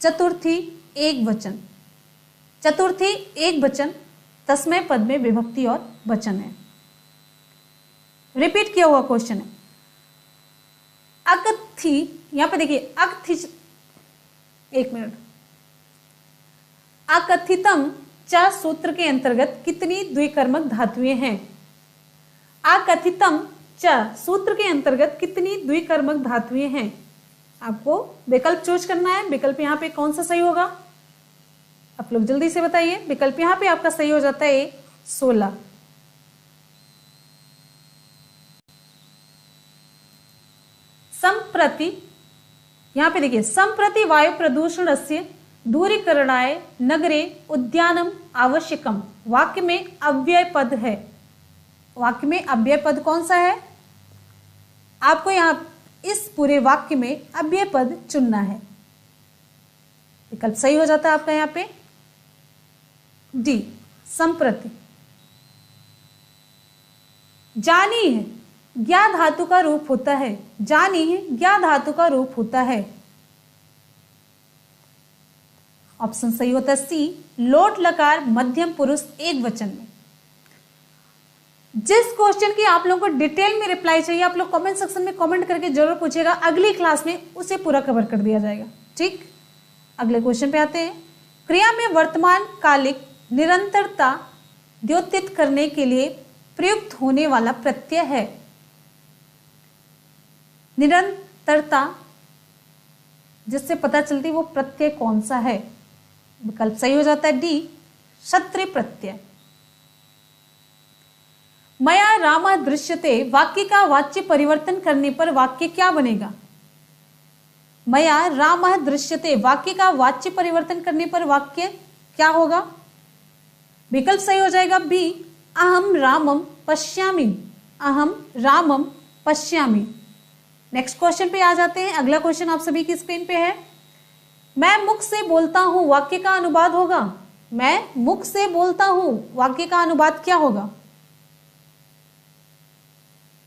चतुर्थी एक वचन। चतुर्थी एक वचन तस्मय पद में विभक्ति और वचन है। रिपीट किया हुआ क्वेश्चन है। अकथि, यहां पे देखिए अकथि, एक मिनट, अकथितम च सूत्र के अंतर्गत कितनी द्विकर्मक धातुएं हैं? अकथितम च सूत्र के अंतर्गत कितनी द्विकर्मक धातुएं हैं? आपको विकल्प चूज करना है। विकल्प यहां पे कौन सा सही होगा? आप लोग जल्दी से बताइए। विकल्प यहां पे आपका सही हो जाता है 16। संप्रति, यहां पे देखिए, संप्रति वायु प्रदूषणस्य दूरीकरणाय नगरे उद्यानम आवश्यकम। वाक्य में अव्यय पद है। वाक्य में अव्यय पद कौन सा है? आपको यहां इस पूरे वाक्य में अव्यय पद चुनना है। विकल्प सही हो जाता है आपका यहाँ पे डी, संप्रति। जानी है ज्ञा धातु का रूप होता है। जानी है ज्ञा धातु का रूप होता है। ऑप्शन सही होता है सी, लोट लकार मध्यम पुरुष एक वचन में। जिस क्वेश्चन की आप लोगों को डिटेल में रिप्लाई चाहिए, आप लोग कमेंट सेक्शन में कमेंट करके जरूर पूछिएगा। अगली क्लास में उसे पूरा कवर कर दिया जाएगा। ठीक, अगले क्वेश्चन पे आते हैं। क्रिया में वर्तमान कालिक निरंतरता द्योतित करने के लिए प्रयुक्त होने वाला प्रत्यय है। निरंतरता जिससे पता चलती वो प्रत्यय कौन सा है? विकल्प सही हो जाता है डी, क्षत्रिय प्रत्यय। मया रामः दृश्यते वाक्य का वाच्य परिवर्तन करने पर वाक्य क्या बनेगा? मया रामः दृश्यते वाक्य का वाच्य परिवर्तन करने पर वाक्य क्या होगा? विकल्प सही हो जाएगा बी, अहम रामम पश्यामि। अहम रामम पश्यामि। नेक्स्ट क्वेश्चन पे आ जाते हैं। अगला क्वेश्चन आप सभी की स्क्रीन पे है। मैं मुख से बोलता हूं वाक्य का अनुवाद होगा। मैं मुख से बोलता हूं वाक्य का अनुवाद क्या होगा?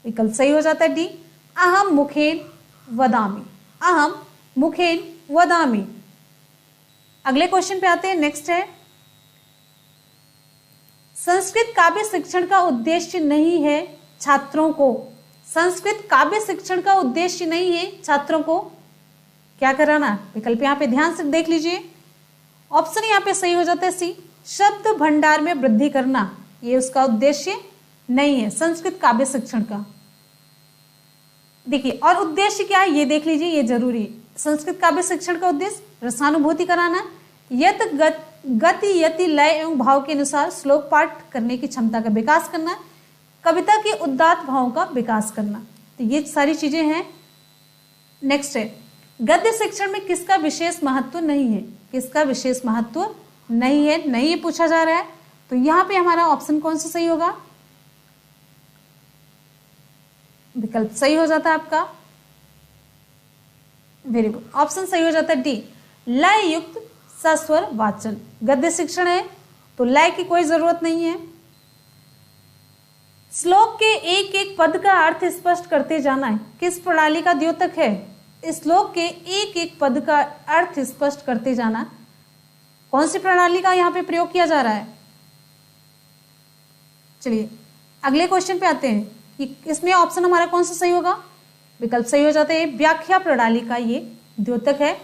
विकल्प सही हो जाता है डी, अहम मुखेन वदामि। अहम मुखेन वदामि। अगले क्वेश्चन पे आते हैं। नेक्स्ट है, संस्कृत काव्य शिक्षण का उद्देश्य नहीं है छात्रों को। संस्कृत काव्य शिक्षण का उद्देश्य नहीं है छात्रों को क्या कराना? विकल्प यहां पे ध्यान से देख लीजिए। ऑप्शन यहां पे सही हो जाता है सी, शब्द भंडार में वृद्धि करना। ये उसका उद्देश्य नहीं है संस्कृत काव्य शिक्षण का। देखिए, और उद्देश्य क्या है ये देख लीजिए, ये जरूरी है। संस्कृत काव्य शिक्षण का उद्देश्य रसानुभूति कराना, यत गति यति लय एवं भाव के अनुसार श्लोक पाठ करने की क्षमता का विकास करना, कविता के उदात्त भावों का विकास करना। तो ये सारी चीजें हैं। नेक्स्ट है, गद्य शिक्षण में किसका विशेष महत्व नहीं है? किसका विशेष महत्व नहीं है, नहीं ये पूछा जा रहा है। तो यहां पे हमारा ऑप्शन कौन सा सही होगा? विकल्प सही हो जाता है आपका, वेरी गुड, ऑप्शन सही हो जाता है डी, लय युक्त सस्वर वाचन। गद्य शिक्षण है तो लय की कोई जरूरत नहीं है। श्लोक के एक एक पद का अर्थ स्पष्ट करते जाना है किस प्रणाली का द्योतक है? श्लोक के एक एक पद का अर्थ स्पष्ट करते जाना कौन सी प्रणाली का यहां पे प्रयोग किया जा रहा है? चलिए अगले क्वेश्चन पे आते हैं कि इसमें ऑप्शन हमारा कौन सा सही होगा? विकल्प सही हो जाता है, व्याख्या प्रणाली का ये द्योतक है।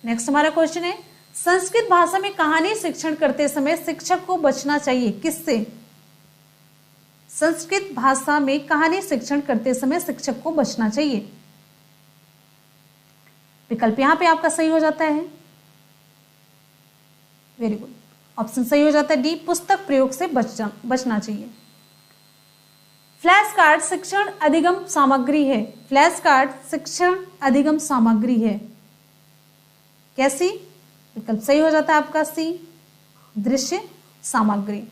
नेक्स्ट हमारा क्वेश्चन है, संस्कृत भाषा में कहानी शिक्षण करते समय शिक्षक को बचना चाहिए किससे? संस्कृत भाषा में कहानी शिक्षण करते समय शिक्षक को बचना चाहिए। विकल्प यहां पे आपका सही हो जाता है, वेरी गुड, ऑप्शन सही हो जाता है डी, पुस्तक प्रयोग से बचना चाहिए। फ्लैश कार्ड शिक्षण अधिगम सामग्री है। फ्लैश कार्ड शिक्षण अधिगम सामग्री है कैसी? विकल्प सही हो जाता है आपका सी, दृश्य सामग्री।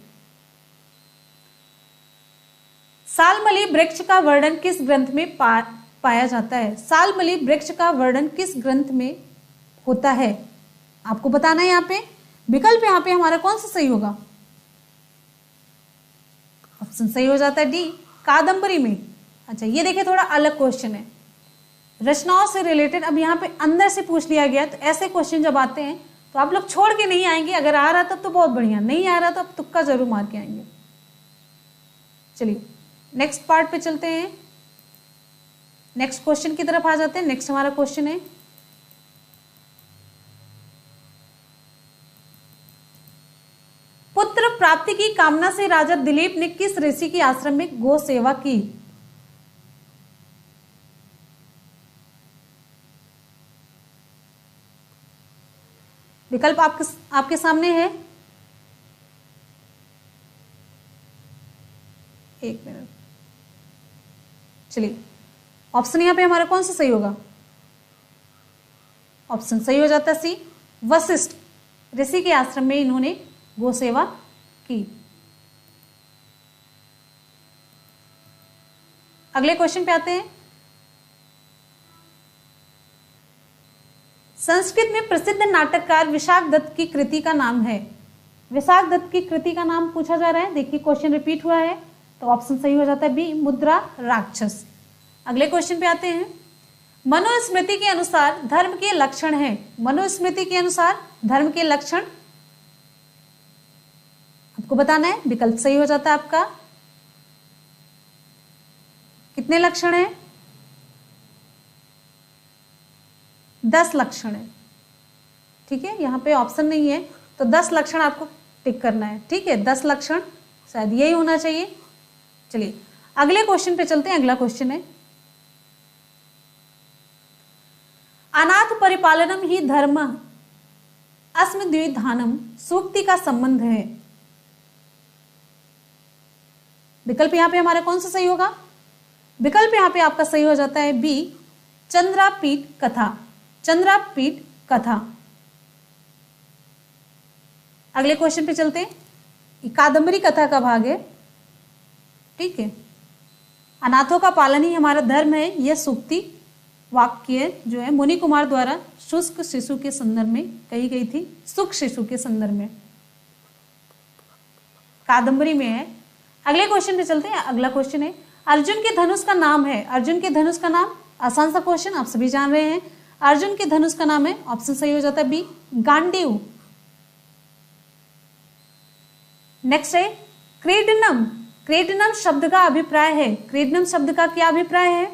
सालमली वृक्ष का वर्णन किस ग्रंथ में पाया जाता है? सालमली वृक्ष का वर्णन किस ग्रंथ में होता है आपको बताना है। यहाँ पे विकल्प यहाँ पे हमारा कौन सा सही होगा? ऑप्शन सही हो जाता है डी, कादंबरी में। अच्छा ये देखिए थोड़ा अलग क्वेश्चन है, रचनाओं से रिलेटेड। अब यहाँ पे अंदर से पूछ लिया गया, तो ऐसे क्वेश्चन जब आते हैं तो आप लोग छोड़ के नहीं आएंगे। अगर आ रहा तब तो बहुत बढ़िया, नहीं आ रहा तो आप तुक्का जरूर मार के आएंगे। चलिए नेक्स्ट पार्ट पे चलते हैं, नेक्स्ट क्वेश्चन की तरफ आ जाते हैं। नेक्स्ट हमारा क्वेश्चन है, पुत्र प्राप्ति की कामना से राजा दिलीप ने किस ऋषि के आश्रम में गो सेवा की? विकल्प आपके सामने है, एक मिनट। चलिए ऑप्शन यहां पे हमारा कौन सा सही होगा? ऑप्शन सही हो जाता है सी, वशिष्ठ ऋषि के आश्रम में इन्होंने गो सेवा की। अगले क्वेश्चन पे आते हैं, संस्कृत में प्रसिद्ध नाटककार विशाख दत्त की कृति का नाम है। विशाख दत्त की कृति का नाम पूछा जा रहा है। देखिए क्वेश्चन रिपीट हुआ है, तो ऑप्शन सही हो जाता है बी, मुद्रा राक्षस। अगले क्वेश्चन पे आते हैं, मनुस्मृति के अनुसार धर्म के लक्षण है। मनुस्मृति के अनुसार धर्म के लक्षण आपको बताना है। विकल्प सही हो जाता है आपका, कितने लक्षण है? 10 लक्षण है। ठीक है, यहां पे ऑप्शन नहीं है, तो तो 10 लक्षण आपको टिक करना है, ठीक है, 10 लक्षण शायद यही होना चाहिए। चलिए अगले क्वेश्चन पे चलते हैं। अगला क्वेश्चन है, अनाथ परिपालनम ही धर्म अस्म द्विधानम सूक्ति का संबंध है। विकल्प यहां पे हमारा कौन सा सही होगा? विकल्प यहां पे आपका सही हो जाता है बी, चंद्रापीठ कथा। चंद्रापीठ कथा। अगले क्वेश्चन पे चलते हैं। कादम्बरी कथा का भाग है, ठीक है। अनाथों का पालन ही हमारा धर्म है, यह सूक्ति वाक्य जो है मुनि कुमार द्वारा शुष्क शिशु के संदर्भ में कही गई थी। सुख शिशु के संदर्भ में कादम्बरी में है। अगले क्वेश्चन पे चलते हैं। अगला क्वेश्चन है, अर्जुन के धनुष का नाम है। अर्जुन के धनुष का नाम, आसान सा क्वेश्चन, आप सभी जान रहे हैं। अर्जुन के धनुष का नाम है, ऑप्शन सही हो जाता है बी, गांडीव। नेक्स्ट है क्रीडनम। क्रीडनम शब्द का अभिप्राय है। क्रीडनम शब्द का क्या अभिप्राय है?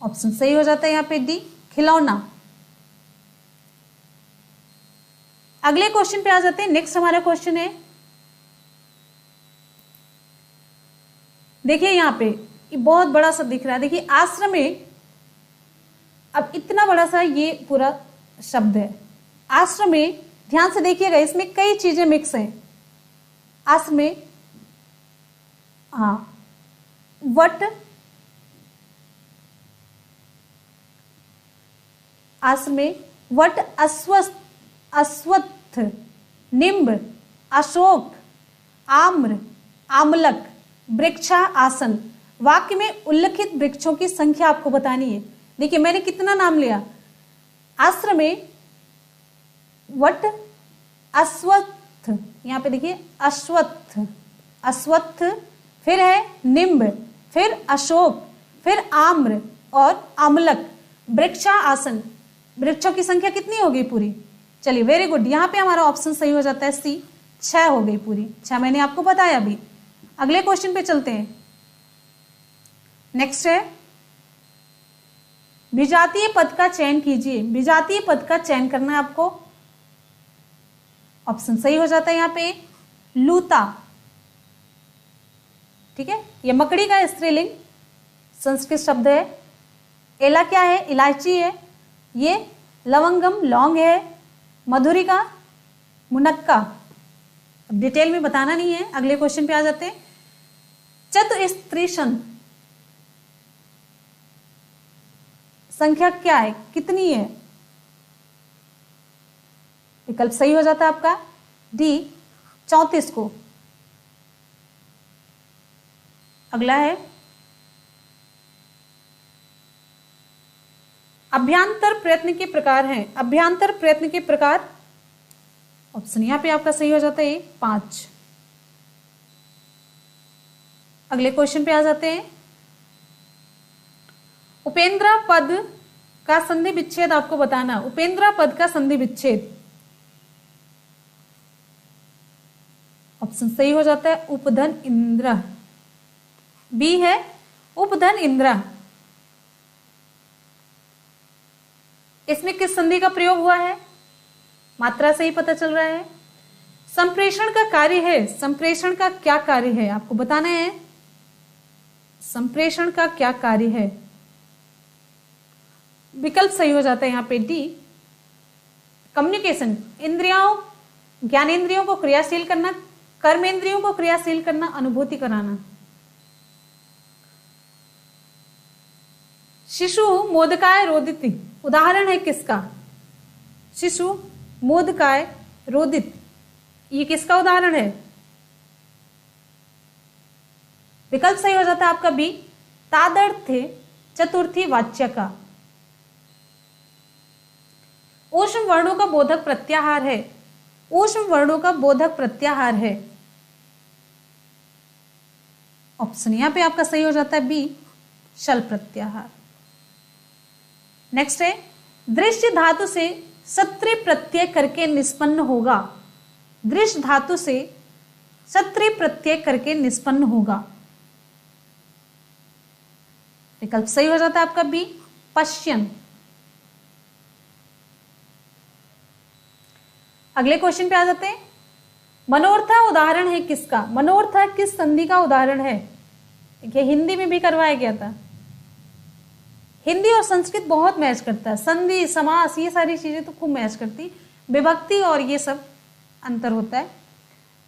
ऑप्शन सही हो जाता है यहाँ पे डी, खिलौना। अगले क्वेश्चन पे आ जाते हैं। नेक्स्ट हमारा क्वेश्चन है, देखिए यहाँ पे ये बहुत बड़ा सा दिख रहा है। देखिए आश्रम में, अब इतना बड़ा सा ये पूरा शब्द है आश्रम में, ध्यान से देखिएगा, इसमें कई चीजें मिक्स हैं। आश्रम में हाँ, वट, आश्रम में वट, अश्वत्थ, निम्ब, अशोक, आम्र, आमलक, वृक्षा, आसन। वाक्य में उल्लिखित वृक्षों की संख्या आपको बतानी है। देखिए मैंने कितना नाम लिया? आश्रम में वट, अश्वत्थ, यहाँ पे देखिए अश्वत्थ, अश्वत्थ, फिर है निम्ब, फिर अशोक, फिर आम्र और आमलक, वृक्षा, आसन। वृक्षों की संख्या कितनी हो गई पूरी? चलिए वेरी गुड, यहाँ पे हमारा ऑप्शन सही हो जाता है सी, 6 हो गई पूरी। 6 मैंने आपको बताया अभी। अगले क्वेश्चन पे चलते हैं। नेक्स्ट है, विजातीय पद का चयन कीजिए। विजातीय पद का चयन करना है आपको। ऑप्शन सही हो जाता है यहाँ पे लूता, ठीक है। ये मकड़ी का स्त्रीलिंग संस्कृत शब्द है। एला क्या है? इलायची है। ये लवंगम लौंग है। मधुरिका मुनक्का। अब डिटेल में बताना नहीं है। अगले क्वेश्चन पे आ जाते हैं। चतुस्त्रीशन संख्या क्या है, कितनी है? विकल्प सही हो जाता है आपका डी, 34 को। अगला है अभ्यांतर प्रयत्न के प्रकार हैं। अभ्यांतर प्रयत्न के प्रकार, ऑप्शन यहां पे आपका सही हो जाता है 5। अगले क्वेश्चन पे आ जाते हैं। उपेंद्र पद का संधि विच्छेद आपको बताना। उपेंद्र पद का संधि विच्छेद, ऑप्शन सही हो जाता है उपधन इंद्र, बी है उपधन इंद्र। इसमें किस संधि का प्रयोग हुआ है? मात्रा से ही पता चल रहा है। संप्रेषण का कार्य है। संप्रेषण का क्या कार्य है आपको बताना है। संप्रेषण का क्या कार्य है? विकल्प सही हो जाता है यहाँ पे डी, कम्युनिकेशन। इंद्रियों, ज्ञानेंद्रियों को क्रियाशील करना, कर्मेंद्रियों को क्रियाशील करना, अनुभूति कराना। शिशु मोदकाय रोदिति उदाहरण है किसका? शिशु मोदकाय रोदित, ये किसका उदाहरण है? विकल्प सही हो जाता है आपका बी, तादर्थे चतुर्थी वाच्य का। ऊष्म वर्णों का बोधक प्रत्याहार है। ऊष्म वर्णों का बोधक प्रत्याहार है। ऑप्शन यहां पे आपका सही हो जाता है बी, शल प्रत्याहार। नेक्स्ट है, दृश्य धातु से सत्रि प्रत्यय करके निष्पन्न होगा। दृश्य धातु से सत्रि प्रत्यय करके निष्पन्न होगा। विकल्प सही हो जाता है आपका बी, पश्यन। अगले क्वेश्चन पे आ जाते हैं। मनोर्था उदाहरण है किसका? मनोर्था किस संधि का उदाहरण है? देखिए हिंदी में भी करवाया गया था। हिंदी और संस्कृत बहुत मैच करता है, संधि समास ये सारी चीजें तो खूब मैच करती, विभक्ति और ये सब अंतर होता है।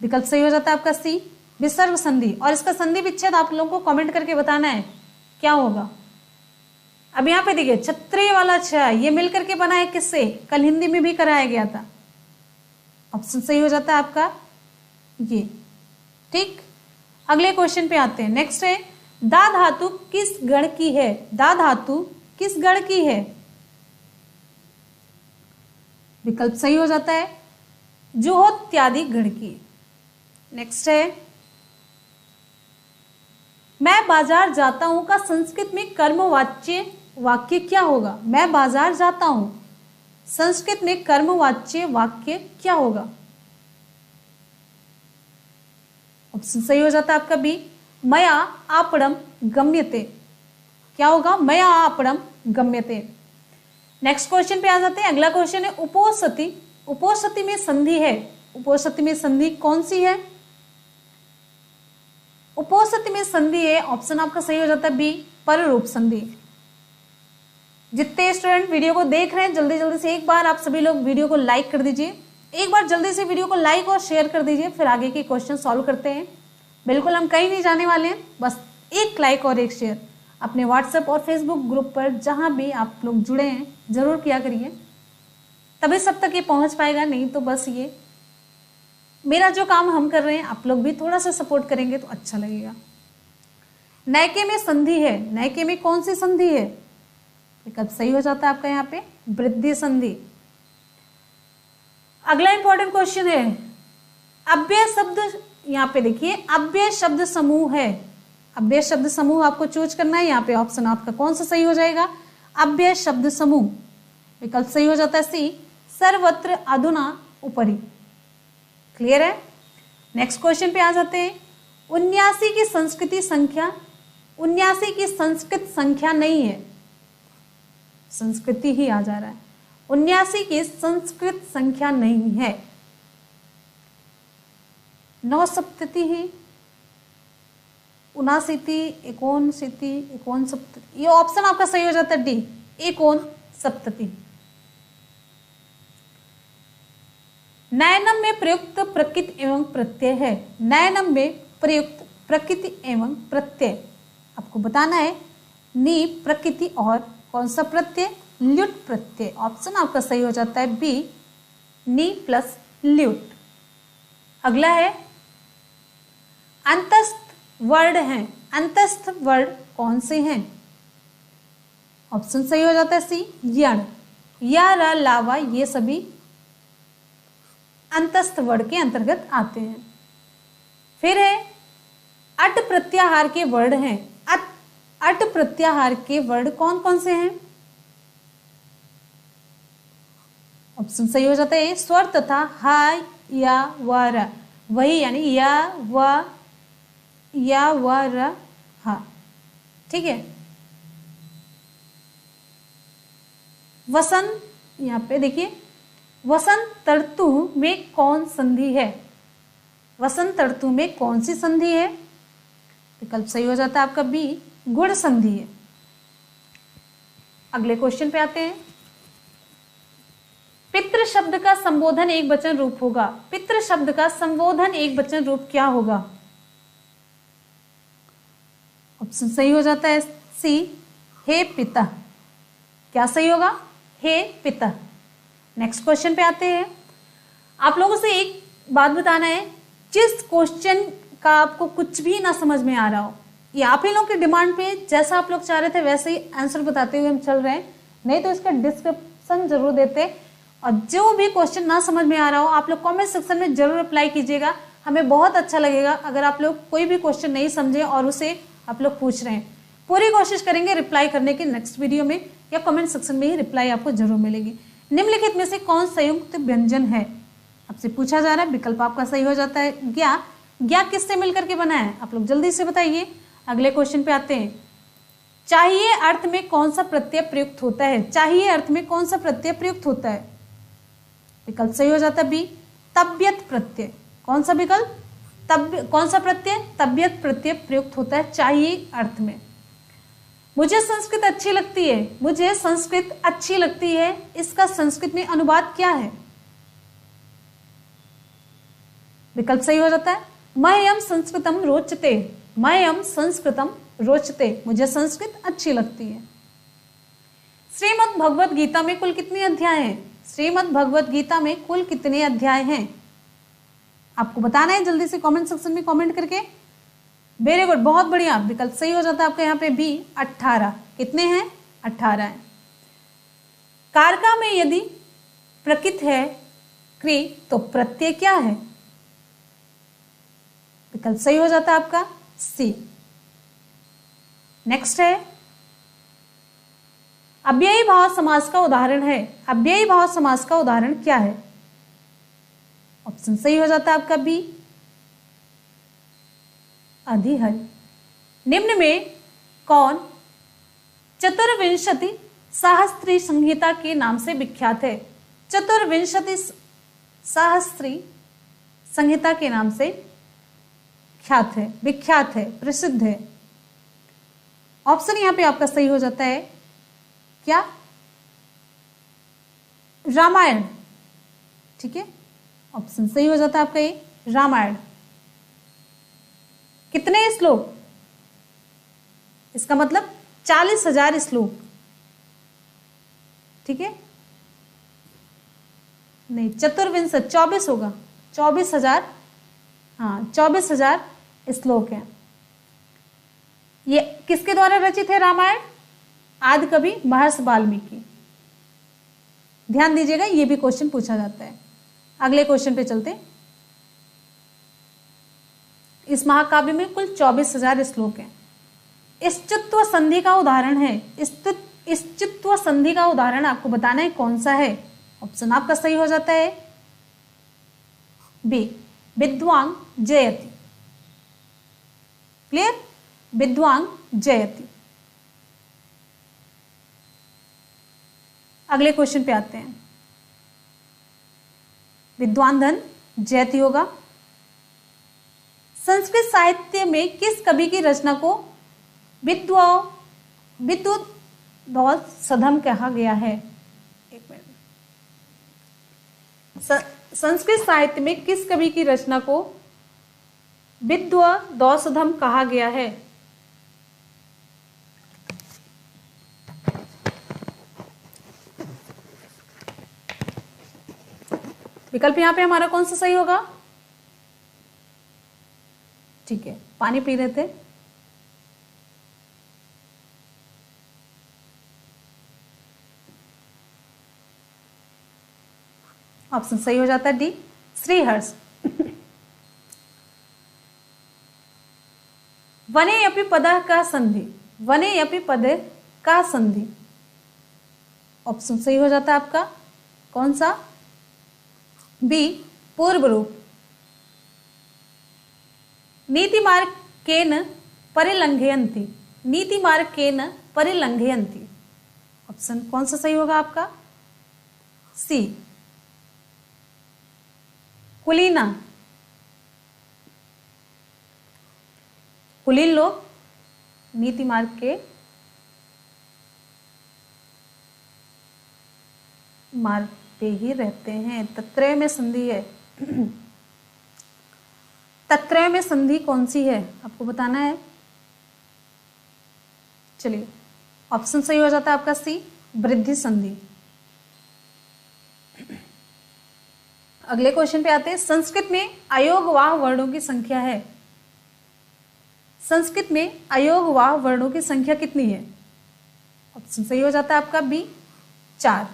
विकल्प सही हो जाता है आपका सी, विसर्ग संधि। और इसका संधि विच्छेद आप लोगों को कमेंट करके बताना है क्या होगा। अब यहाँ पे देखिए क्षत्रिय वाला छ ये मिलकर के बना है किससे? कल हिंदी में भी कराया गया था। ऑप्शन सही हो जाता है आपका ये। ठीक, अगले क्वेश्चन पे आते हैं। नेक्स्ट है दा धातु किस गण की है? दा धातु किस गण की है? विकल्प सही हो जाता है जुहोत्यादि गण की। नेक्स्ट है मैं बाजार जाता हूं का संस्कृत में कर्मवाच्य वाक्य क्या होगा? मैं बाजार जाता हूं संस्कृत में कर्मवाच्य वाक्य क्या होगा? ऑप्शन सही हो जाता है आपका बी, मया आपणम गम्यते। क्या होगा? मया आपणम गम्यते। नेक्स्ट क्वेश्चन पे आ जाते हैं। अगला क्वेश्चन है उपोसति। उपोसति में संधि है, उपोसति में संधि कौन सी है? उपोसति में संधि है, ऑप्शन आपका सही हो जाता है बी, पररूप संधि। जितने स्टूडेंट वीडियो को देख रहे हैं जल्दी जल्दी से एक बार आप सभी लोग वीडियो को लाइक कर दीजिए। एक बार जल्दी से वीडियो को लाइक और शेयर कर दीजिए, फिर आगे के क्वेश्चन सॉल्व करते हैं। बिल्कुल हम कहीं नहीं जाने वाले हैं, बस एक लाइक और एक शेयर अपने व्हाट्सएप और फेसबुक ग्रुप पर जहां भी आप लोग जुड़े हैं जरूर किया करिए, तभी सब तक ये पहुंच पाएगा। नहीं तो बस ये मेरा जो काम हम कर रहे हैं आप लोग भी थोड़ा सा सपोर्ट करेंगे तो अच्छा लगेगा। नैके में संधि है, नैके में कौन सी संधि है? विकल्प सही हो जाता है आपका यहाँ पे वृद्धि संधि। अगला इंपॉर्टेंट क्वेश्चन है अव्यय शब्द। यहाँ पे देखिए अव्यय शब्द समूह है, अव्यय शब्द समूह आपको चूज करना है। यहाँ पे ऑप्शन आपका कौन सा सही हो जाएगा? अव्यय शब्द समूह। विकल्प सही हो जाता है सी, सर्वत्र अधुना उपरि। क्लियर है? नेक्स्ट क्वेश्चन पे आ जाते हैं। 79 की संस्कृति संख्या, 79 की संस्कृत संख्या नहीं है, संस्कृति ही आ जा रहा है। 79 की संस्कृत संख्या नहीं है, 9सप्तति ही, 79, 69, ये ऑप्शन आपका सही हो जाता है डी, 69। नयनम में प्रयुक्त प्रकृति एवं प्रत्यय है, नयनम में प्रयुक्त प्रकृति एवं प्रत्यय आपको बताना है नी प्रकृति और कौन सा प्रत्यय? ल्युट प्रत्यय। ऑप्शन आपका सही हो जाता है बी, नी प्लस ल्युट। अगला है अंतस्थ वर्ड हैं, अंतस्थ वर्ड कौन से हैं? ऑप्शन सही हो जाता है सी, यण, या, र, लावा ये सभी अंतस्थ वर्ड के अंतर्गत आते हैं। फिर है अट प्रत्याहार के वर्ड हैं, अट प्रत्याहार के वर्ड कौन कौन से हैं? ऑप्शन सही हो जाता है स्वर तथा हा, या, व, र, वही यानी या व, र, हा। ठीक है। वसंत, यहाँ पे देखिए वसंत ऋतु में कौन संधि है? वसंत ऋतु में कौन सी संधि है? विकल्प सही हो जाता है आपका बी, गुण संधि है। अगले क्वेश्चन पे आते हैं। पितृ शब्द का संबोधन एक वचन रूप होगा, पितृ शब्द का संबोधन एक वचन रूप क्या होगा? ऑप्शन सही हो जाता है सी, हे पिता। क्या सही होगा? हे पिता। नेक्स्ट क्वेश्चन पे आते हैं। आप लोगों से एक बात बताना है, जिस क्वेश्चन का आपको कुछ भी ना समझ में आ रहा हो, ये आप ही लोगों की डिमांड पे जैसा आप लोग चाह रहे थे वैसे ही आंसर बताते हुए हम चल रहे हैं, नहीं तो इसका डिस्क्रिप्शन जरूर देते। और जो भी क्वेश्चन ना समझ में आ रहा हो आप लोग कमेंट सेक्शन में जरूर अप्लाई कीजिएगा, हमें बहुत अच्छा लगेगा अगर आप लोग कोई भी क्वेश्चन नहीं समझे और उसे आप लोग पूछ रहे हैं। पूरी कोशिश करेंगे रिप्लाई करने की नेक्स्ट वीडियो में, या कमेंट सेक्शन में ही रिप्लाई आपको जरूर मिलेगी। निम्नलिखित में से कौन संयुक्त व्यंजन है? आपसे पूछा जा रहा है। विकल्प आपका सही हो जाता है ज्ञा। ज्ञा किससे मिलकर के बना है? आप लोग जल्दी से बताइए। अगले क्वेश्चन पे आते हैं। चाहिए अर्थ में कौन सा प्रत्यय प्रयुक्त होता है? चाहिए अर्थ में कौन सा प्रत्यय प्रयुक्त होता है? विकल्प सही हो जाता है बी, तबियत प्रत्यय। कौन सा विकल्प? कौन सा प्रत्यय? तबियत प्रत्यय प्रयुक्त होता है चाहिए अर्थ में। मुझे संस्कृत अच्छी लगती है, मुझे संस्कृत अच्छी लगती है, इसका संस्कृत में अनुवाद क्या है? विकल्प सही हो जाता है मह्यम संस्कृतम रोचते, मह्यम संस्कृतम रोचते, मुझे संस्कृत अच्छी लगती है। श्रीमद् भगवत गीता में कुल कितने अध्याय हैं? श्रीमद् भगवत गीता में कुल कितने अध्याय हैं? आपको बताना है जल्दी से कमेंट सेक्शन में कमेंट करके। वेरी गुड, बहुत बढ़िया, विकल्प सही हो जाता है आपका यहाँ पे बी, 18। कितने हैं? 18 हैं। कारका में यदि प्रकृत है क्री तो प्रत्यय क्या है? विकल्प सही हो जाता है आपका सी। नेक्स्ट है अव्ययी भाव समास का उदाहरण है, अव्ययी भाव समास का उदाहरण क्या है? ऑप्शन सही हो जाता है आपका बी, अधिहरि। निम्न में कौन चतुर्विंशति सहस्त्री संहिता के नाम से विख्यात है? चतुर्विंशति सहस्त्री संहिता के नाम से ख्यात है, विख्यात है, प्रसिद्ध है। ऑप्शन यहां पे आपका सही हो जाता है क्या? रामायण। ठीक है, ऑप्शन सही हो जाता है आपका ये रामायण। कितने श्लोक? इसका मतलब 40,000 श्लोक। ठीक है, नहीं, चतुर्विंशत 24 होगा, 24,000। हाँ, 24,000 श्लोक हैं। ये किसके द्वारा रचित है रामायण? आदि कवि महर्षि वाल्मीकि। ध्यान दीजिएगा, ये भी क्वेश्चन पूछा जाता है। अगले क्वेश्चन पे चलते हैं। इस महाकाव्य में कुल 24,000 श्लोक हैं। इष्टत्व संधि का उदाहरण है, इष्टत्व संधि का उदाहरण आपको बताना है कौन सा है? ऑप्शन आपका सही हो जाता है बी, विद्वांग जयति। क्लियर? विद्वांग जयति। अगले क्वेश्चन पे आते हैं। विद्वान धन जयति होगा। संस्कृत साहित्य में किस कवि की रचना को विद्वद्सधम कहा गया है? एक मिनट। संस्कृत साहित्य में किस कवि की रचना को विद्वद्सधम कहा गया है? विकल्प यहां पे हमारा कौन सा सही होगा? ठीक है, पानी पी रहे थे। ऑप्शन सही हो जाता है डी, श्रीहर्ष। वने अपि पदः का संधि, वने अपि पद का संधि। ऑप्शन सही हो जाता है आपका कौन सा? बी, पूर्व रूप। नीतिमार्गेण परिलंघयन्ति, नीतिमार्गेण परिलंघयन्ति। ऑप्शन कौन सा सही होगा आपका? सी, कुलीना। कुलीन लोग नीति मार्ग के मार्ग पे ही रहते हैं। तत्रय में संधि है। तत्रय में संधि कौन सी है आपको बताना है। चलिए, ऑप्शन सही हो जाता है आपका सी, वृद्धि संधि। अगले क्वेश्चन पे आते हैं। संस्कृत में अयोगवाह वर्णों की संख्या है। संस्कृत में अयोगवाह वर्णों की संख्या कितनी है? ऑप्शन सही हो जाता है आपका बी, 4।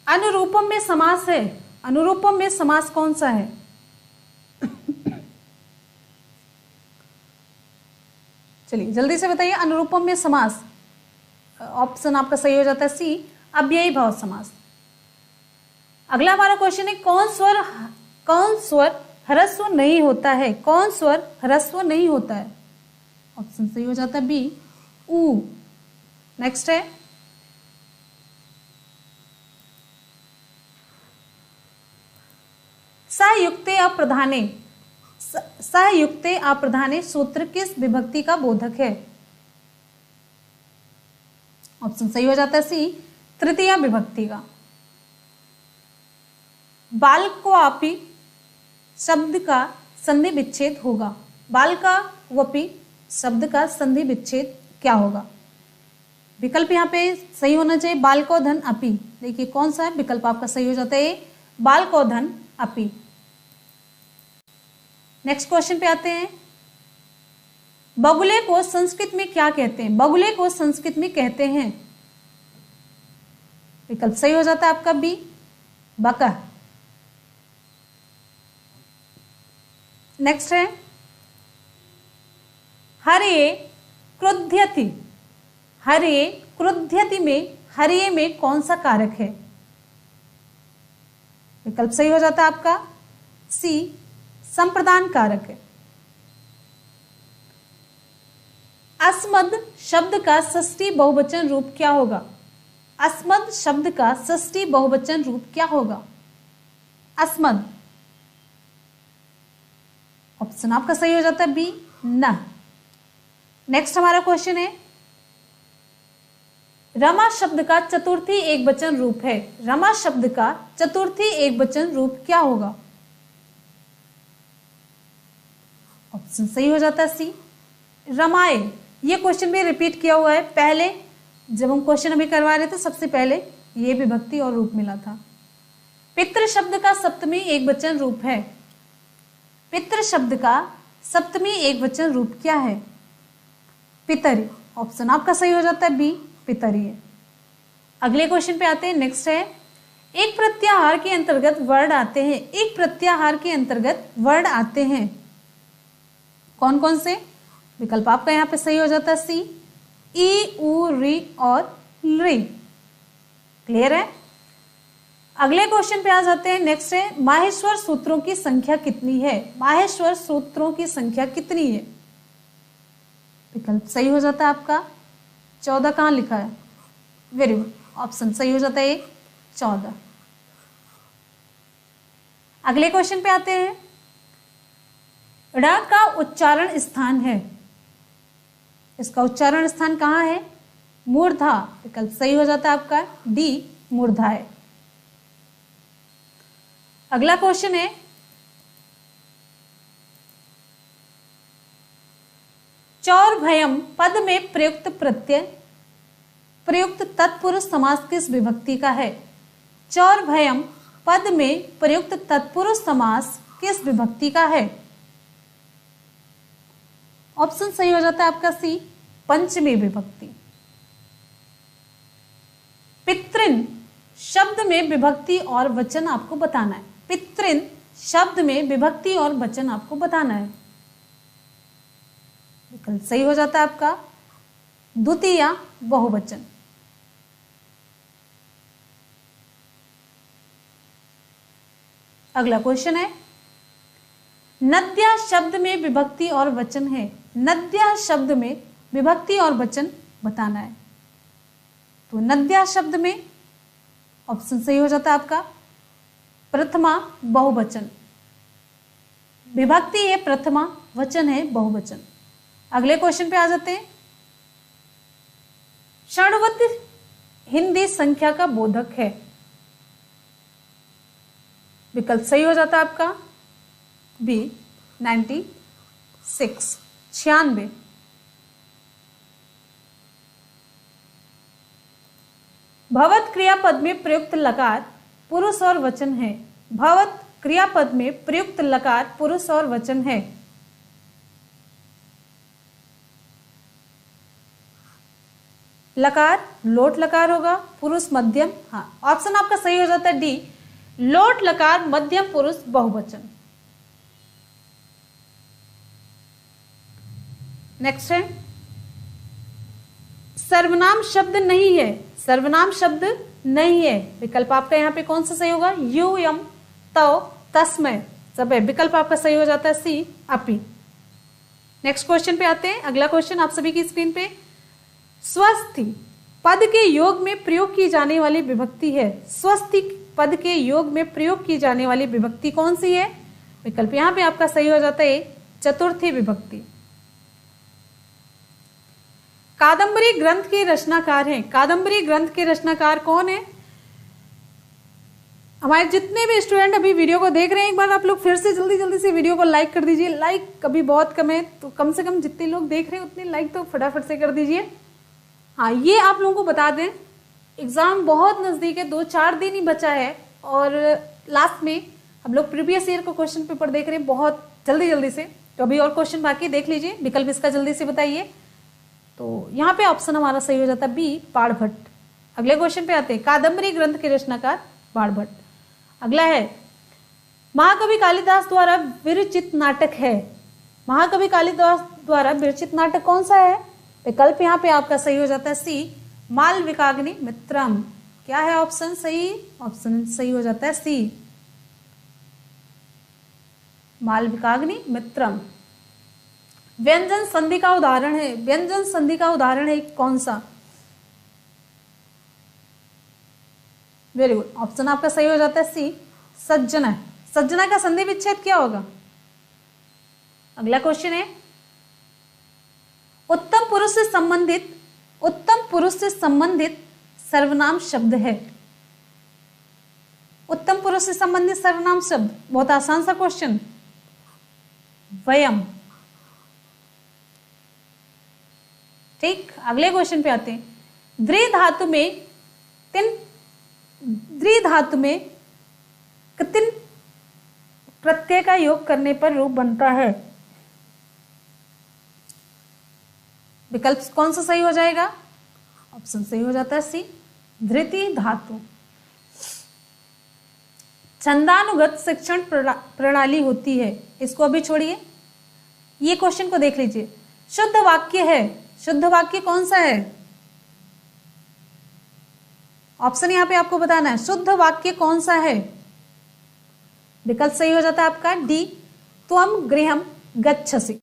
अनुरूपम में समास है। अनुरूपम में समास कौन सा है? चलिए जल्दी से बताइए, अनुरूपम में समास। ऑप्शन आपका सही हो जाता है सी, अव्ययी भाव समास। अगला हमारा क्वेश्चन है, कौन स्वर ह्रस्व नहीं होता है? कौन स्वर ह्रस्व नहीं होता है? ऑप्शन सही हो जाता है बी, ऊ। नेक्स्ट है, सयुक्ते अप्रधाने, सयुक्ते अप्रधाने सूत्र किस विभक्ति का बोधक है? ऑप्शन सही हो जाता है सी, तृतीया विभक्ति का। बालक्वापि शब्द का संधि विच्छेद होगा। बालकावपि शब्द का संधि विच्छेद क्या होगा? विकल्प यहाँ पे सही होना चाहिए बालकोधन अपि। देखिए कौन सा है विकल्प आपका सही हो जाता है, बालकोधन अपि। नेक्स्ट क्वेश्चन पे आते हैं। बगुले को संस्कृत में क्या कहते हैं? बगुले को संस्कृत में कहते हैं, विकल्प सही हो जाता है आपका बी, बका। नेक्स्ट है हरे क्रुध्यति। हरे क्रुध्यति में हरिये में कौन सा कारक है? विकल्प सही हो जाता है आपका सी, संप्रदान कारक है। अस्मद शब्द का षष्ठी बहुवचन रूप क्या होगा? अस्मद शब्द का षष्ठी बहुवचन रूप क्या होगा? अस्मद। ऑप्शन आपका सही हो जाता है बी, न। नेक्स्ट हमारा क्वेश्चन है रमा शब्द का चतुर्थी एकवचन रूप है। रमा शब्द का चतुर्थी एकवचन रूप क्या होगा? ऑप्शन सही हो जाता है सी, रमाए। ये क्वेश्चन भी रिपीट किया हुआ है, पहले जब हम क्वेश्चन अभी करवा रहे थे सबसे पहले ये विभक्ति और रूप मिला था। पितृ शब्द का सप्तमी एकवचन रूप है। पितृ शब्द का सप्तमी एकवचन रूप क्या है? पितरी। ऑप्शन आपका सही हो जाता है बी, पितरी है। अगले क्वेश्चन पे आते हैं। नेक्स्ट है एक प्रत्याहार के अंतर्गत वर्ण आते हैं। एक प्रत्याहार के अंतर्गत वर्ण आते हैं, कौन कौन से? विकल्प आपका यहाँ पे सही हो जाता है सी, ई, उ, री और री। क्लियर है? अगले क्वेश्चन पे आ जाते हैं। नेक्स्ट है माहेश्वर सूत्रों की संख्या कितनी है? माहेश्वर सूत्रों की संख्या कितनी है? विकल्प सही हो जाता है आपका 14। कहां लिखा है? वेरी गुड, ऑप्शन सही हो जाता है 14। अगले क्वेश्चन पे आते हैं। ड़ का उच्चारण स्थान है, इसका उच्चारण स्थान कहां है? मूर्धा। विकल्प सही हो जाता है आपका डी, मूर्धा है। अगला क्वेश्चन है चौर्भयम पद में प्रयुक्त प्रत्यय प्रयुक्त तत्पुरुष समास किस विभक्ति का है? चौर्भयम पद में प्रयुक्त तत्पुरुष समास किस विभक्ति का है? ऑप्शन सही हो जाता है आपका सी, पंचमी विभक्ति। पितृन शब्द में विभक्ति और वचन आपको बताना है। पितृन शब्द में विभक्ति और वचन आपको बताना है। विकल्प सही हो जाता है आपका द्वितीया बहुवचन। अगला क्वेश्चन है नद्या शब्द में विभक्ति और वचन है। नद्या शब्द में विभक्ति और वचन बताना है। तो नद्या शब्द में ऑप्शन सही हो जाता है आपका प्रथमा बहुवचन। विभक्ति है प्रथमा, वचन है बहुवचन। अगले क्वेश्चन पे आ जाते हैं। षण्वत हिंदी संख्या का बोधक है। विकल्प सही हो जाता है आपका बी, 96, 96। भवत क्रियापद में प्रयुक्त लकार पुरुष और वचन है। भवत क्रियापद में प्रयुक्त लकार पुरुष और वचन है। लकार लोट लकार होगा, पुरुष मध्यम। हाँ, ऑप्शन आपका सही हो जाता है डी, लोट लकार मध्यम पुरुष बहुवचन। नेक्स्ट है सर्वनाम शब्द नहीं है। सर्वनाम शब्द नहीं है, विकल्प आपका यहाँ पे कौन सा सही होगा? यू, यम, तव, तस्मय सब है। विकल्प आपका सही हो जाता है सी, अपि। नेक्स्ट क्वेश्चन पे आते हैं। अगला क्वेश्चन आप सभी की स्क्रीन पे। स्वस्थि पद के योग में प्रयोग की जाने वाली विभक्ति है। स्वस्थि पद के योग में प्रयोग की जाने वाली विभक्ति कौन सी है? विकल्प यहाँ पे आपका सही हो जाता है चतुर्थी विभक्ति। कादंबरी ग्रंथ के रचनाकार हैं। कादंबरी ग्रंथ के रचनाकार कौन है? हमारे जितने भी स्टूडेंट अभी वीडियो को देख रहे हैं, एक बार आप लोग फिर से जल्दी जल्दी से वीडियो को लाइक कर दीजिए। लाइक अभी बहुत कम है, तो कम से कम जितने लोग देख रहे हैं उतने लाइक तो फटाफट से कर दीजिए। हाँ, ये आप लोगों को बता दें, एग्जाम बहुत नजदीक है, 2-4 दिन ही बचा है और लास्ट में हम लोग प्रीवियस ईयर का क्वेश्चन पेपर देख रहे हैं बहुत जल्दी जल्दी से। तो अभी और क्वेश्चन बाकी देख लीजिए, विकल्प इसका जल्दी से बताइए। तो यहाँ पे ऑप्शन हमारा सही हो जाता है बी, बाणभट्ट। अगले क्वेश्चन पे आते हैं, कादंबरी ग्रंथ के रचनाकार बाणभट्ट। अगला है, महाकवि कालिदास द्वारा विरचित नाटक है। महाकवि कालिदास द्वारा विरचित नाटक कौन सा है? विकल्प यहाँ पे आपका सही हो जाता है सी, मालविकाग्नि मित्रम। क्या है ऑप्शन सही? ऑप्शन सही हो जाता है सी, मालविकाग्नि मित्रम। व्यंजन संधि का उदाहरण है। व्यंजन संधि का उदाहरण है कौन सा? वेरी गुड, ऑप्शन आपका सही हो जाता है सी, सज्जना। सज्जना का संधि विच्छेद क्या होगा? अगला क्वेश्चन है, उत्तम पुरुष से संबंधित सर्वनाम शब्द है। उत्तम पुरुष से संबंधित सर्वनाम शब्द, बहुत आसान सा क्वेश्चन, वयम। ठीक, अगले क्वेश्चन पे आते हैं, द्विधातु में कितने प्रत्यय का योग करने पर रूप बनता है? विकल्प कौन सा सही हो जाएगा? ऑप्शन सही हो जाता है सी, धृति धातु। छंदानुगत शिक्षण प्रणाली होती है। इसको अभी छोड़िए, ये क्वेश्चन को देख लीजिए। शुद्ध वाक्य है, शुद्ध वाक्य कौन सा है? ऑप्शन यहां पे आपको बताना है, शुद्ध वाक्य कौन सा है? विकल्प सही हो जाता है आपका डी, त्वम गृहम गच्छसि।